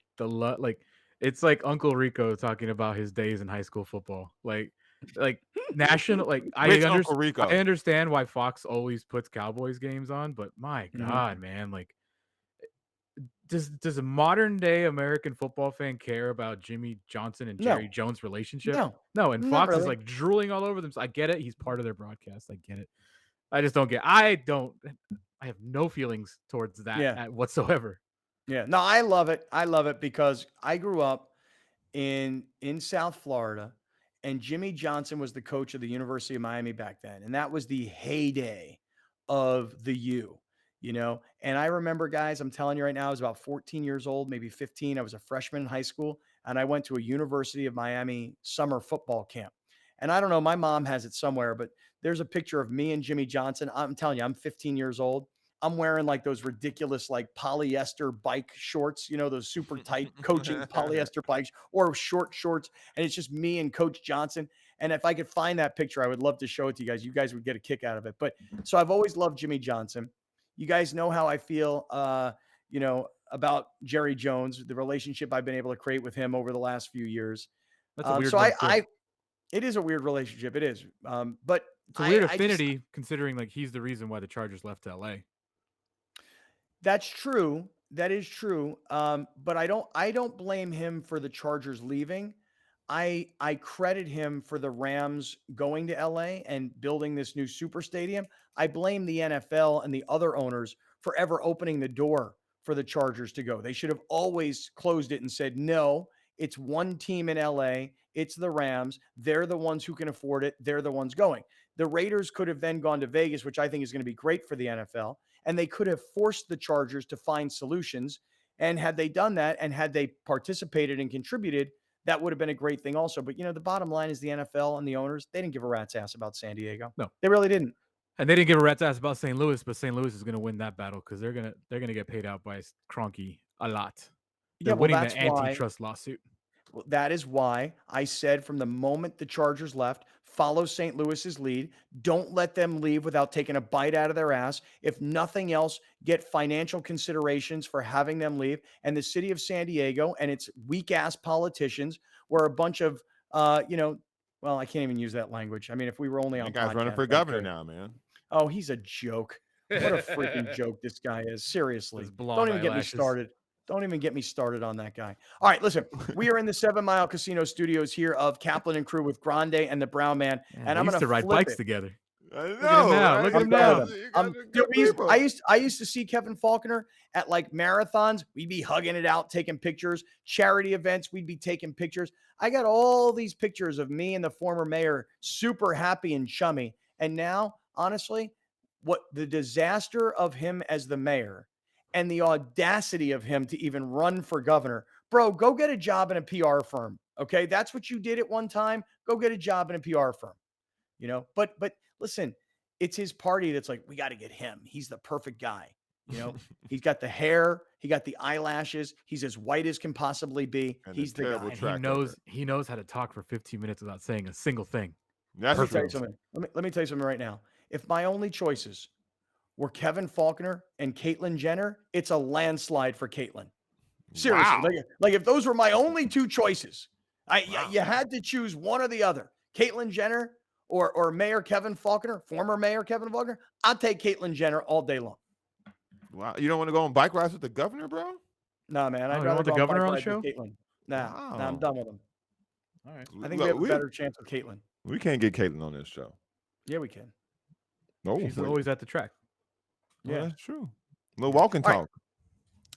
D: it's like Uncle Rico talking about his days in high school football. Like national. Like I understand why Fox always puts Cowboys games on, but my God, man, like. Does a modern day American football fan care about Jimmy Johnson and Jerry Jones' relationship? No, and Fox is like drooling all over them. So I get it. He's part of their broadcast. I get it. I just don't get. I have no feelings towards that whatsoever.
C: Yeah. No, I love it. I love it because I grew up in South Florida, and Jimmy Johnson was the coach of the University of Miami back then, and that was the heyday of the U. You know, and I remember, guys, I'm telling you right now, I was about 14 years old, maybe 15. I was a freshman in high school, and I went to a University of Miami summer football camp. And I don't know, my mom has it somewhere, but there's a picture of me and Jimmy Johnson. I'm telling you, I'm 15 years old. I'm wearing like those ridiculous, like polyester bike shorts, you know, those super tight coaching polyester bikes or short shorts. And it's just me and Coach Johnson. And if I could find that picture, I would love to show it to you guys. You guys would get a kick out of it. But so I've always loved Jimmy Johnson. You guys know how I feel, about Jerry Jones, the relationship I've been able to create with him over the last few years.
D: That's a weird one,
C: it is a weird relationship. It is. But
D: it's a weird affinity considering like he's the reason why the Chargers left LA.
C: That's true. That is true. But I don't blame him for the Chargers leaving. I credit him for the Rams going to LA and building this new super stadium. I blame the NFL and the other owners for ever opening the door for the Chargers to go. They should have always closed it and said, no, it's one team in LA. It's the Rams. They're the ones who can afford it. They're the ones going. The Raiders could have then gone to Vegas, which I think is going to be great for the NFL. And they could have forced the Chargers to find solutions. And had they done that and had they participated and contributed, that would have been a great thing also. But, the bottom line is the NFL and the owners, they didn't give a rat's ass about San Diego.
D: No,
C: they really didn't.
D: And they didn't give a rat's ass about St. Louis, but St. Louis is going to win that battle because they're gonna get paid out by Kroenke a lot. They're winning the antitrust lawsuit.
C: Well, that is why I said from the moment the Chargers left, follow St. Louis's lead. Don't let them leave without taking a bite out of their ass. If nothing else, get financial considerations for having them leave. And the city of San Diego and its weak-ass politicians were a bunch of, well, I can't even use that language. I mean, if we were only on
A: that guy's running for governor now, man.
C: Oh, he's a joke. What a freaking joke this guy is. Seriously. Don't even get me started. Don't even get me started on that guy. All right, listen, we are in the 7 Mile Casino studios here of Kaplan and Crew with Grande and the Brown Man.
D: And I'm going to ride bikes together.
A: I
D: Look at him now. Look at him now.
C: Dude, I used to see Kevin Faulconer at like marathons. We'd be hugging it out, taking pictures. Charity events, we'd be taking pictures. I got all these pictures of me and the former mayor super happy and chummy. And now, honestly, what the disaster of him as the mayor and the audacity of him to even run for governor. Bro, go get a job in a PR firm. Okay. That's what you did at one time. Go get a job in a PR firm. You know, but listen, it's his party that's like, we got to get him. He's the perfect guy. You know, he's got the hair, he got the eyelashes, he's as white as can possibly be.
A: And
C: He's the
A: terrible
C: guy.
A: track
D: He knows how to talk for 15 minutes without saying a single thing.
A: That's
C: Let me tell you something. Let me tell you something right now. If my only choices were Kevin Faulconer and Caitlyn Jenner, it's a landslide for Caitlyn. Seriously,
A: Wow.
C: like if those were my only two choices, you had to choose one or the other. Caitlyn Jenner or Mayor Kevin Faulconer, former Mayor Kevin Faulconer. I'll take Caitlyn Jenner all day long.
A: Wow. You don't want to go on bike rides with the governor, bro?
C: No, man.
D: Oh,
C: I'd
D: you
C: rather
D: want the
C: go
D: governor
C: bike
D: on the
C: rides with
D: show?
C: Caitlyn. Nah, I'm
A: Wow.
C: done with him.
D: All right.
C: I think
A: Look,
C: we have a better chance with Caitlyn.
A: We can't get Caitlyn on this show.
C: Yeah, we can.
A: No,
D: She's always at the track.
A: Yeah,
C: Yeah.
A: that's true. A little walk and
C: All right.
A: talk.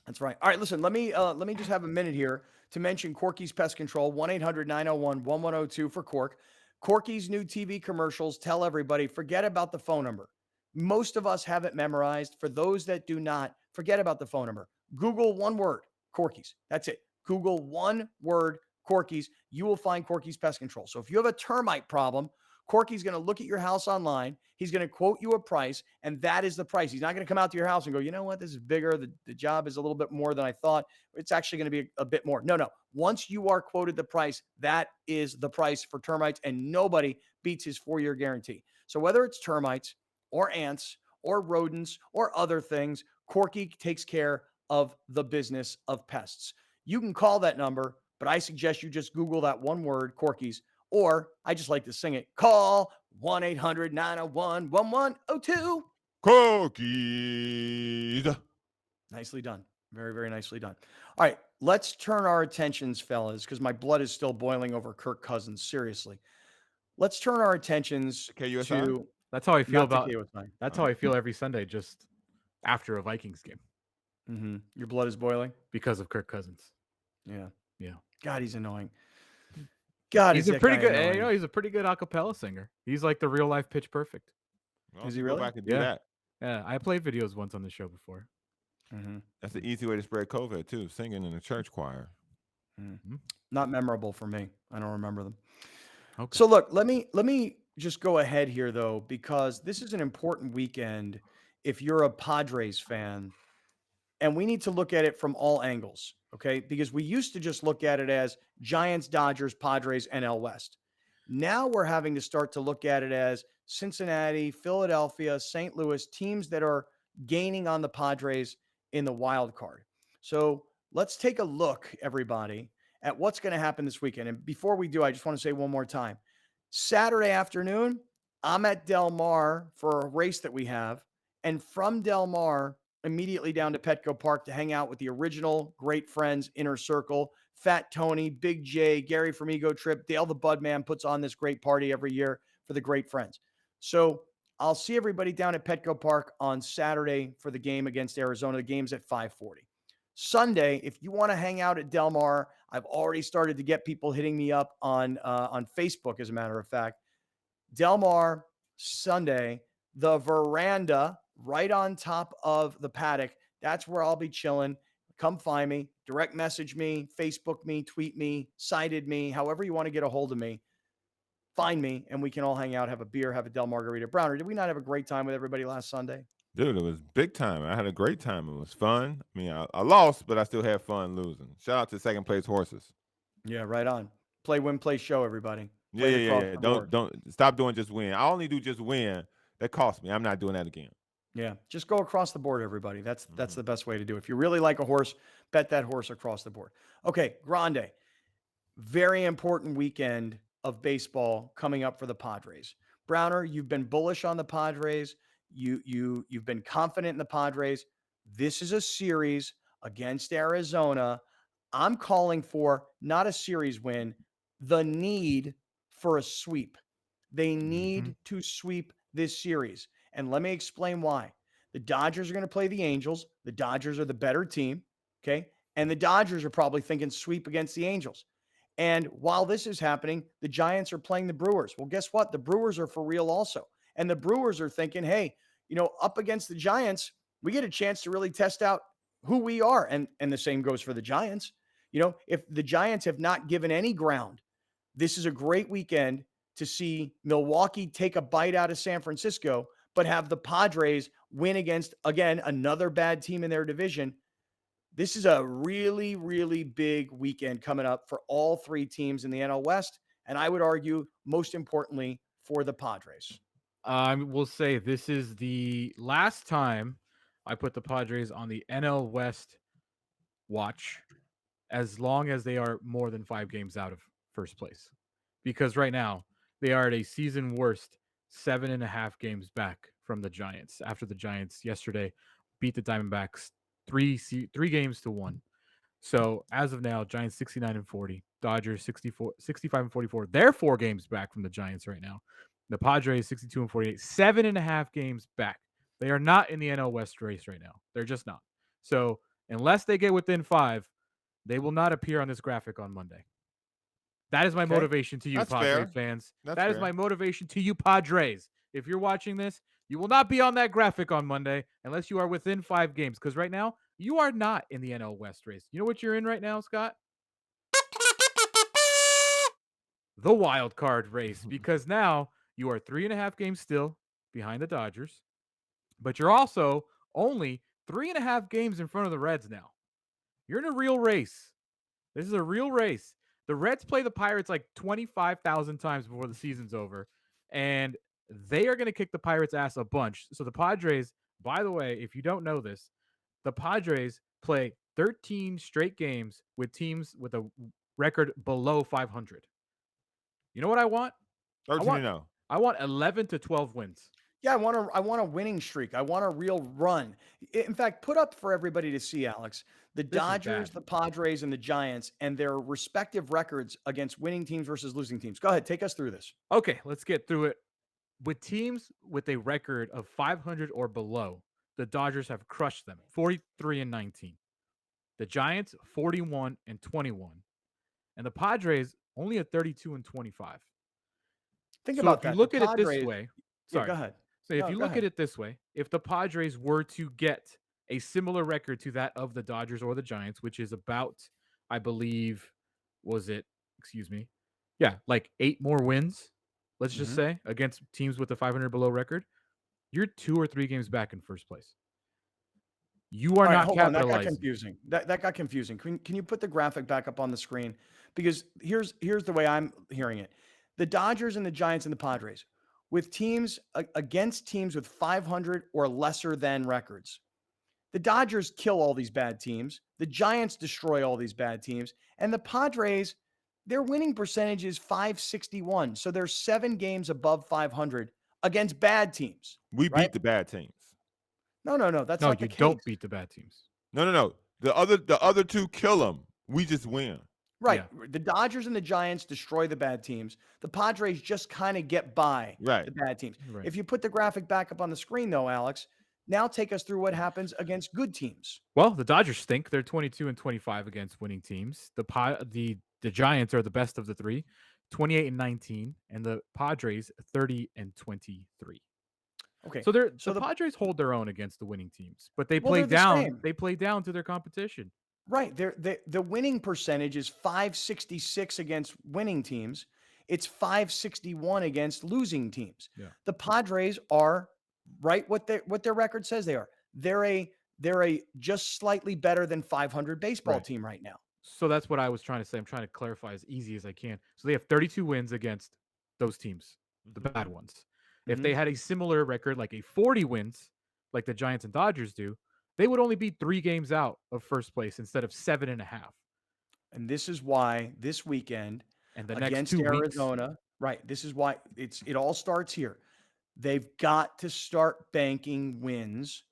C: That's right. All right, listen, let me just have a minute here to mention Corky's Pest Control, 1-800-901-1102 for Cork. Corky's new TV commercials tell everybody, forget about the phone number. Most of us have it memorized. For those that do not, forget about the phone number. Google one word, Corky's. That's it. Google one word, Corky's. You will find Corky's Pest Control. So if you have a termite problem, Corky's going to look at your house online. He's going to quote you a price, and that is the price. He's not going to come out to your house and go, you know what, this is bigger. The job is a little bit more than I thought. It's actually going to be a bit more. No. Once you are quoted the price, that is the price for termites, and nobody beats his 4-year guarantee. So whether it's termites or ants or rodents or other things, Corky takes care of the business of pests. You can call that number, but I suggest you just Google that one word, Corky's, or I just like to sing it. Call 1-800-901-1102.
A: Cookies.
C: Nicely done. Very, very nicely done. All right, let's turn our attentions, fellas, because my blood is still boiling over Kirk Cousins. Seriously. Let's turn our attentions
A: KUSI?
C: to...
D: That's how I feel
C: Not the
D: about.
C: KUSI.
D: That's how I feel every Sunday, just after a Vikings game,
C: Your blood is boiling?
D: because of Kirk Cousins.
C: Yeah.
D: Yeah.
C: God, he's annoying. God,
D: He's
C: is
D: a
C: that
D: pretty
C: guy
D: good.
C: annoying.
D: You know, he's a pretty good acapella singer. He's like the real life Pitch Perfect.
A: Well,
C: Is he
A: go
C: really?
A: back and do
D: Yeah.
A: that.
D: Yeah, I played videos once on the show before.
A: That's the easy way to spread COVID too. Singing in the church choir.
C: Not memorable for me. I don't remember them.
D: Okay.
C: So look, let me just go ahead here though, because this is an important weekend if you're a Padres fan, and we need to look at it from all angles, okay? Because we used to just look at it as Giants, Dodgers, Padres, NL West. Now we're having to start to look at it as Cincinnati, Philadelphia, St. Louis, teams that are gaining on the Padres in the wild card. So let's take a look, everybody, at what's going to happen this weekend. And before we do, I just want to say one more time. Saturday afternoon, I'm at Del Mar for a race that we have. And from Del Mar, immediately down to Petco Park to hang out with the original great friends, Inner Circle, Fat Tony, Big J, Gary from Ego Trip, Dale the Budman puts on this great party every year for the great friends. So I'll see everybody down at Petco Park on Saturday for the game against Arizona. The game's at 5:40. Sunday, if you want to hang out at Del Mar, I've already started to get people hitting me up on Facebook, as a matter of fact. Del Mar, Sunday, the veranda right on top of the paddock. That's where I'll be chilling. Come find me, direct message me, Facebook me, tweet me, cited me, however you want to get a hold of me. Find me, and we can all hang out, have a beer, have a Del Margarita. Browner, did we not have a great time with everybody last Sunday?
A: Dude, it was big time. I had a great time. It was fun. I mean, I lost, but I still had fun losing. Shout out to second place horses.
C: Yeah, right on. Play, win, play, show, everybody.
A: Yeah,
C: Play it
A: yeah,
C: across
A: yeah.
C: the board.
A: Don't stop doing just win. I only do just win. That cost me. I'm not doing that again.
C: Yeah, just go across the board, everybody. That's the best way to do it. If you really like a horse, bet that horse across the board. Okay, Grande. Very important weekend of baseball coming up for the Padres. Browner, you've been bullish on the Padres. You've been confident in the Padres. This is a series against Arizona. I'm calling for not a series win, the need for a sweep. They need to sweep this series. And let me explain why. The Dodgers are going to play the Angels. The Dodgers are the better team. Okay. And the Dodgers are probably thinking sweep against the Angels. And while this is happening, the Giants are playing the Brewers. Well, guess what? The Brewers are for real also. And the Brewers are thinking, hey, up against the Giants, we get a chance to really test out who we are. And the same goes for the Giants. If the Giants have not given any ground, this is a great weekend to see Milwaukee take a bite out of San Francisco, but have the Padres win against, again, another bad team in their division. This is a really, really big weekend coming up for all three teams in the NL West. And I would argue, most importantly, for the Padres.
D: I will say this is the last time I put the Padres on the NL West watch as long as they are more than 5 games out of first place. Because right now, they are at a season worst 7.5 games back from the Giants after the Giants yesterday beat the Diamondbacks 3-1. So as of now, Giants 69-40, Dodgers 65-44. They're 4 games back from the Giants right now. The Padres 62-48, 7.5 games back. They are not in the NL West race right now. They're just not. So unless they get within 5, they will not appear on this graphic on Monday. That is my motivation to you,
A: That's
D: Padres
A: fair.
D: fans.
A: That's
D: That is
A: fair.
D: my motivation to you, Padres. If you're watching this, you will not be on that graphic on Monday unless you are within 5 games. Because right now, you are not in the NL West race. You know what you're in right now, Scott? The wild card race. Because now you are 3.5 games still behind the Dodgers. But you're also only 3.5 games in front of the Reds now. You're in a real race. This is a real race. The Reds play the Pirates like 25,000 times before the season's over, and they are going to kick the Pirates' ass a bunch. So the Padres, by the way, if you don't know this, the Padres play 13 straight games with teams with a record below 500. You know what I want?
A: What do you know?
D: I want 11 to 12 wins.
C: Yeah, I want a winning streak. I want a real run. In fact, put up for everybody to see, Alex, the
D: This is
C: Dodgers,
D: bad.
C: the Padres, and the Giants, and their respective records against winning teams versus losing teams. Go ahead, take us through this.
D: Okay, let's get through it. With teams with a record of 500 or below, the Dodgers have crushed them, 43-19. The Giants, 41-21. And the Padres, only at 32-25.
C: Think
D: So
C: about
D: if you
C: that.
D: look
C: The
D: at it this
C: Padres-
D: way,
C: Yeah,
D: sorry.
C: go ahead.
D: So if
C: No,
D: you
C: go
D: look
C: ahead.
D: at it this way, if the Padres were to get a similar record to that of the Dodgers or the Giants, which is about, I believe, like 8 more wins, let's just
C: Mhm.
D: say, against teams with a 500 below record, you're 2 or 3 games back in first place. You are
C: All right,
D: not
C: hold on. That got
D: capitalizing.
C: confusing. That got confusing. Can you put the graphic back up on the screen? Because here's the way I'm hearing it. The Dodgers and the Giants and the Padres, with teams against teams with 500 or lesser than records. The Dodgers kill all these bad teams. The Giants destroy all these bad teams. And the Padres, their winning percentage is 561. So they're 7 games above 500 against bad teams.
A: We
C: right?
A: beat the bad teams.
C: No. That's
D: No,
C: not
D: you
C: the case.
D: don't beat the bad teams.
A: No. The other two kill them. We just win.
C: Right. The Dodgers and the Giants destroy the bad teams. The Padres just kind of get by the bad teams.
D: Right.
C: If you put the graphic back up on the screen, though, Alex, now take us through what happens against good teams.
D: Well, the Dodgers stink. They're 22-25 against winning teams. The Giants are the best of the 3, 28-19, and the Padres 30-23.
C: Okay.
D: So the Padres hold their own against the winning teams, but they play
C: they're the
D: down.
C: same.
D: They play down to their competition.
C: Right. The winning percentage is 566 against winning teams. It's 561 against losing teams.
D: Yeah.
C: The Padres are right what their record says they are. They're a just slightly better than 500 baseball
D: Right.
C: team right now.
D: So that's what I was trying to say. I'm trying to clarify as easy as I can. So they have 32 wins against those teams, the bad ones. If they had a similar record, like a 40 wins, like the Giants and Dodgers do, they would only be 3 games out of first place instead of 7.5.
C: And this is why this weekend
D: And the next
C: against
D: 2 weeks,
C: Arizona, right? This is why it all starts here. They've got to start banking wins.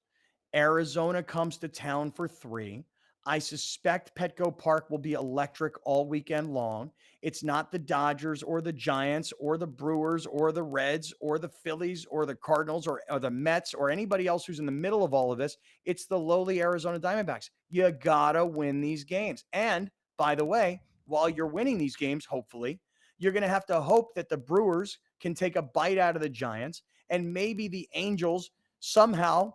C: Arizona comes to town for 3. I suspect Petco Park will be electric all weekend long. It's not the Dodgers or the Giants or the Brewers or the Reds or the Phillies or the Cardinals or the Mets or anybody else who's in the middle of all of this. It's the lowly Arizona Diamondbacks. You gotta win these games. And by the way, while you're winning these games, hopefully, you're going to have to hope that the Brewers can take a bite out of the Giants and maybe the Angels somehow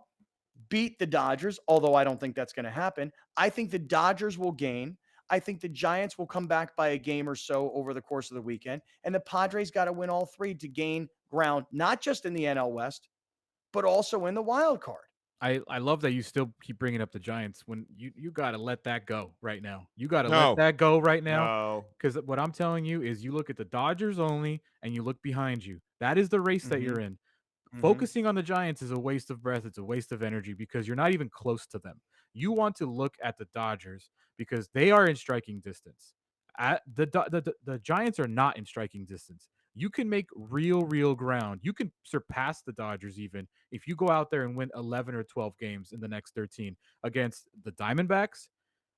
C: beat the Dodgers, although I don't think that's going to happen. I think the Dodgers will gain. I think the Giants will come back by a game or so over the course of the weekend. And the Padres got to win all three to gain ground, not just in the NL West, but also in the wild card.
D: I love that you still keep bringing up the Giants when you got to let that go right now. You got to
A: No.
D: let that go right now.
A: No.
D: Because what I'm telling you is you look at the Dodgers only and you look behind you. That is the race that you're in. Focusing on the Giants is a waste of breath. It's a waste of energy because you're not even close to them. You want to look at the Dodgers because they are in striking distance. The Giants are not in striking distance. You can make real ground. You can surpass the Dodgers even if you go out there and win 11 or 12 games in the next 13 against the Diamondbacks,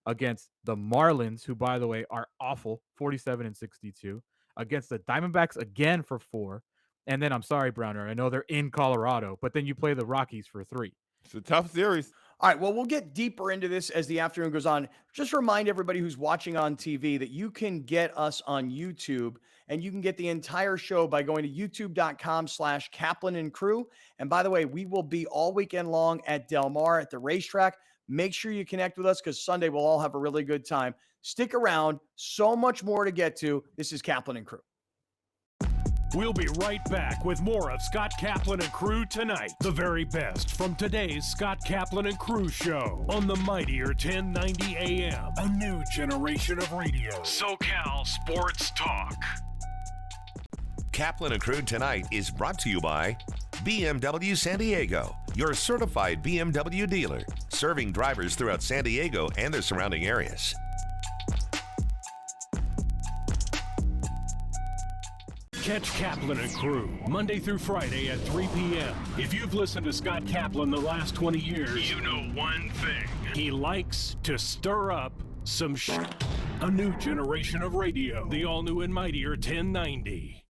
D: against the Marlins, who, by the way, are awful, 47-62, against the Diamondbacks again for 4. And then, I'm sorry, Browner, I know they're in Colorado, but then you play the Rockies for 3.
A: It's a tough series.
C: All right, well, we'll get deeper into this as the afternoon goes on. Just remind everybody who's watching on TV that you can get us on YouTube, and you can get the entire show by going to youtube.com/Kaplan and Crew. And by the way, we will be all weekend long at Del Mar at the racetrack. Make sure you connect with us because Sunday we'll all have a really good time. Stick around. So much more to get to. This is Kaplan and Crew.
B: We'll be right back with more of Scott Kaplan and Crew tonight. The very best from today's Scott Kaplan and Crew show on the mightier 1090 AM. A new generation of radio. SoCal Sports Talk.
F: Kaplan and Crew tonight is brought to you by BMW San Diego, your certified BMW dealer, serving drivers throughout San Diego and the surrounding areas.
B: Catch Kaplan and Crew Monday through Friday at 3 p.m. If you've listened to Scott Kaplan the last 20 years, you know one thing. He likes to stir up some shit. A new generation of radio. The all-new and mightier 1090.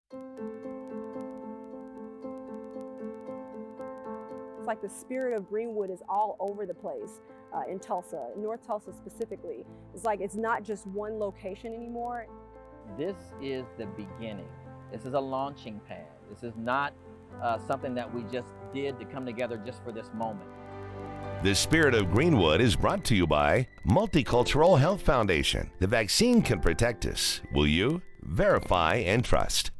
Q: It's like the spirit of Greenwood is all over the place in Tulsa, North Tulsa specifically. It's like it's not just one location anymore.
R: This is the beginning. This is a launching pad. This is not something that we just did to come together just for this moment.
F: The Spirit of Greenwood is brought to you by Multicultural Health Foundation. The vaccine can protect us. Will you? Verify and trust.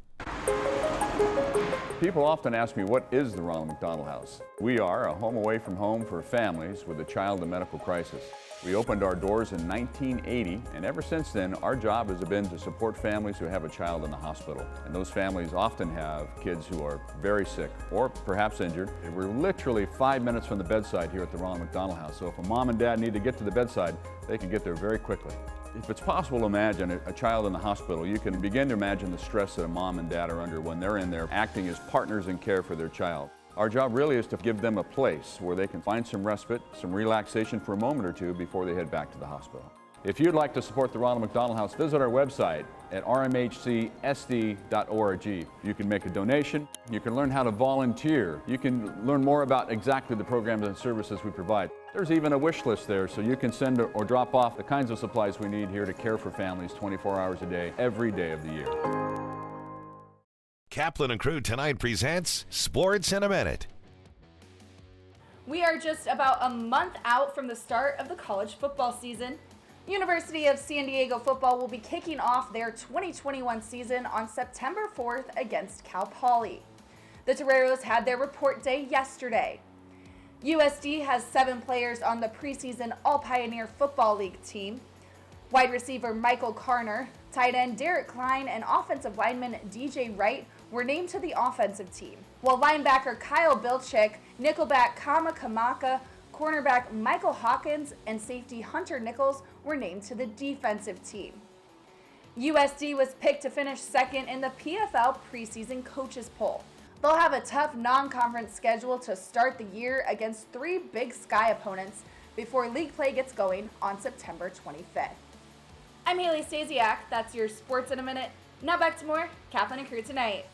E: People often ask me, what is the Ronald McDonald House? We are a home away from home for families with a child in medical crisis. We opened our doors in 1980, and ever since then, our job has been to support families who have a child in the hospital. And those families often have kids who are very sick or perhaps injured. We're literally 5 minutes from the bedside here at the Ronald McDonald House. So if a mom and dad need to get to the bedside, they can get there very quickly. If it's possible to imagine a child in the hospital, you can begin to imagine the stress that a mom and dad are under when they're in there acting as partners in care for their child. Our job really is to give them a place where they can find some respite, some relaxation for a moment or two before they head back to the hospital. If you'd like to support the Ronald McDonald House, visit our website at rmhcsd.org. You can make a donation, you can learn how to volunteer, you can learn more about exactly the programs and services we provide. There's even a wish list there, so you can send or drop off the kinds of supplies we need here to care for families 24 hours a day, every day of the year.
F: Kaplan and Crew tonight presents Sports in a Minute.
V: We are just about a month out from the start of the college football season. University of San Diego football will be kicking off their 2021 season on September 4th against Cal Poly. The Toreros had their report day yesterday. USD has 7 players on the preseason All-Pioneer Football League team. Wide receiver Michael Carner, tight end Derek Klein, and offensive lineman DJ Wright were named to the offensive team, while linebacker Kyle Bilchik, nickelback Kama Kamaka, cornerback Michael Hawkins, and safety Hunter Nichols were named to the defensive team. USD was picked to finish second in the PFL preseason coaches poll. They'll have a tough non-conference schedule to start the year against 3 Big Sky opponents before league play gets going on September 25th. I'm Haley Stasiak. That's your sports in a minute. Now back to more Kaplan and Crew Tonight.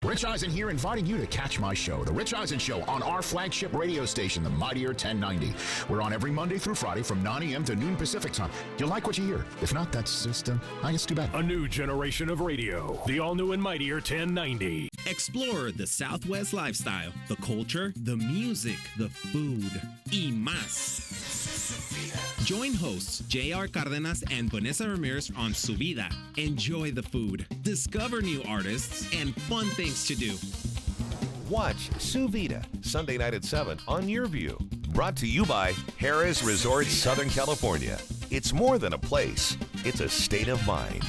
H: Rich Eisen here, inviting you to catch my show, The Rich Eisen Show, on our flagship radio station, the Mightier 1090. We're on every Monday through Friday from 9 a.m. to noon Pacific time. You'll like what you hear. If not, that's just, I guess, too bad.
B: A new generation of radio. The all-new and Mightier 1090.
I: Explore the Southwest lifestyle, the culture, the music, the food, y más. Join hosts J.R. Cardenas and Vanessa Ramirez on Su Vida. Enjoy the food, discover new artists, and fun things to do.
F: Watch Su Vida, Sunday night at 7 on Your View. Brought to you by Harrah's Resorts, Southern California. It's more than a place, it's a state of mind.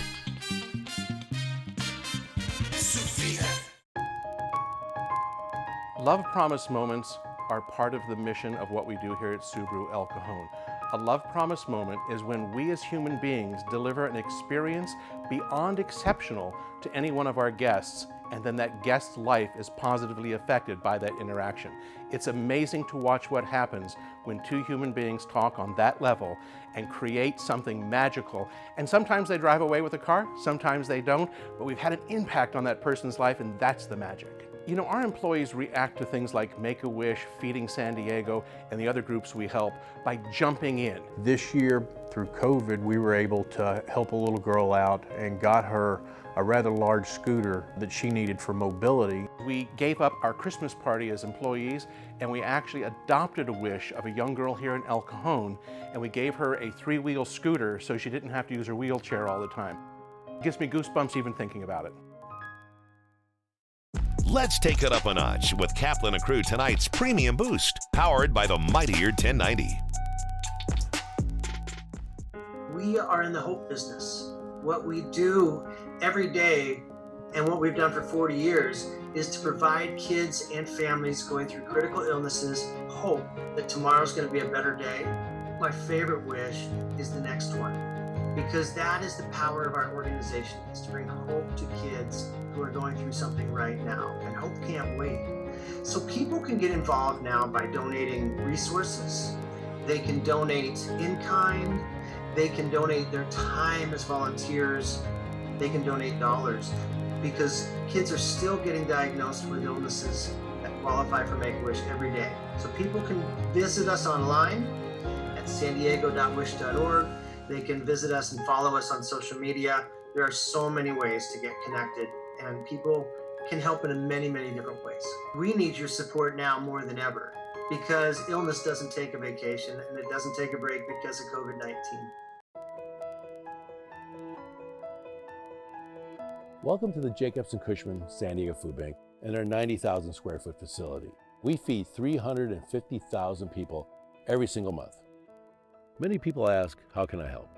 W: Love Promise moments are part of the mission of what we do here at Subaru El Cajon. A love promise moment is when we as human beings deliver an experience beyond exceptional to any one of our guests, and then that guest's life is positively affected by that interaction. It's amazing to watch what happens when two human beings talk on that level and create something magical. And sometimes they drive away with a car, sometimes they don't, but we've had an impact on that person's life, and that's the magic. You know, our employees react to things like Make-A-Wish, Feeding San Diego, and the other groups we help by jumping in.
X: This year, through COVID, we were able to help a little girl out and got her a rather large scooter that she needed for mobility.
W: We gave up our Christmas party as employees, and we actually adopted a wish of a young girl here in El Cajon, and we gave her a 3-wheel scooter so she didn't have to use her wheelchair all the time. It gives me goosebumps even thinking about it.
F: Let's take it up a notch with Kaplan and Crew tonight's Premium Boost, powered by the Mightier 1090.
K: We are in the hope business. What we do every day and what we've done for 40 years is to provide kids and families going through critical illnesses hope that tomorrow's going to be a better day. My favorite wish is the next one, because that is the power of our organization, is to bring hope to kids who are going through something right now, and hope can't wait. So people can get involved now by donating resources. They can donate in kind, they can donate their time as volunteers, they can donate dollars, because kids are still getting diagnosed with illnesses that qualify for Make-A-Wish every day. So people can visit us online at sandiego.wish.org. They can visit us and follow us on social media. There are so many ways to get connected, and people can help in many, many different ways. We need your support now more than ever, because illness doesn't take a vacation and it doesn't take a break because of COVID-19.
N: Welcome to the Jacobs & Cushman San Diego Food Bank and our 90,000 square foot facility. We feed 350,000 people every single month. Many people ask, how can I help?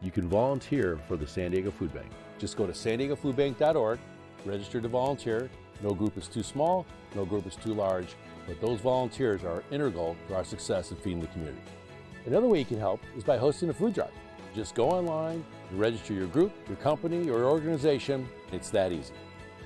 N: You can volunteer for the San Diego Food Bank. Just go to sandiegofoodbank.org, register to volunteer. No group is too small, no group is too large, but those volunteers are integral to our success in feeding the community. Another way you can help is by hosting a food drive. Just go online and register your group, your company, your organization. It's that easy.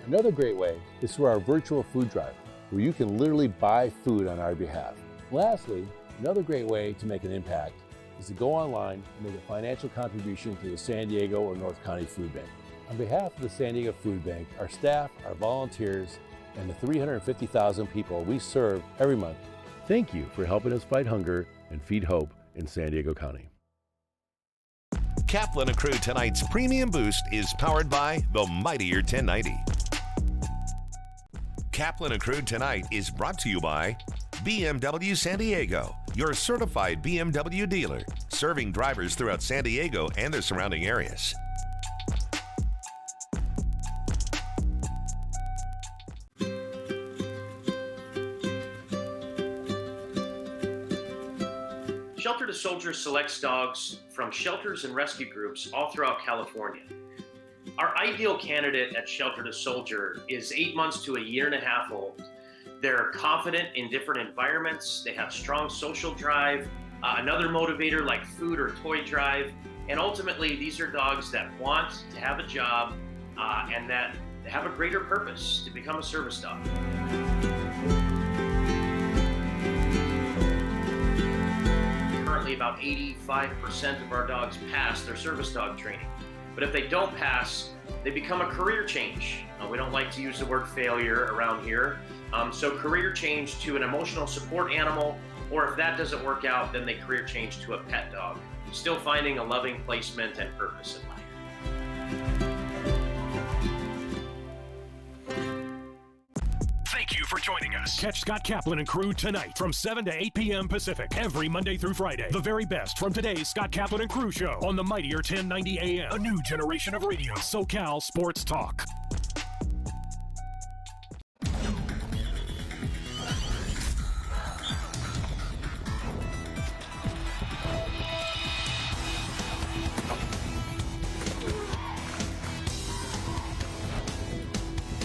N: Another great way is through our virtual food drive, where you can literally buy food on our behalf. Lastly, another great way to make an impact is to go online and make a financial contribution to the San Diego or North County Food Bank. On behalf of the San Diego Food Bank, our staff, our volunteers, and the 350,000 people we serve every month, thank you for helping us fight hunger and feed hope in San Diego County.
F: Kaplan and Crew tonight's Premium Boost is powered by the Mightier 1090. Kaplan and Crew tonight is brought to you by BMW San Diego, your certified BMW dealer, serving drivers throughout San Diego and the surrounding areas.
J: Shelter to Soldier selects dogs from shelters and rescue groups all throughout California. Our ideal candidate at Shelter to Soldier is 8 months to a year and a half old. They're confident in different environments. They have strong social drive, another motivator like food or toy drive. And ultimately, these are dogs that want to have a job and that have a greater purpose, to become a service dog. Currently, about 85% of our dogs pass their service dog training. But if they don't pass, they become a career change. We don't like to use the word failure around here. So career change to an emotional support animal, or if that doesn't work out, then they career change to a pet dog, still finding a loving placement and purpose in life.
B: Thank you for joining us. Catch Scott Kaplan and crew tonight from 7 to 8 p.m. Pacific every Monday through Friday. The very best from today's Scott Kaplan and crew show on the mightier 1090 AM. A new generation of radio. SoCal Sports Talk.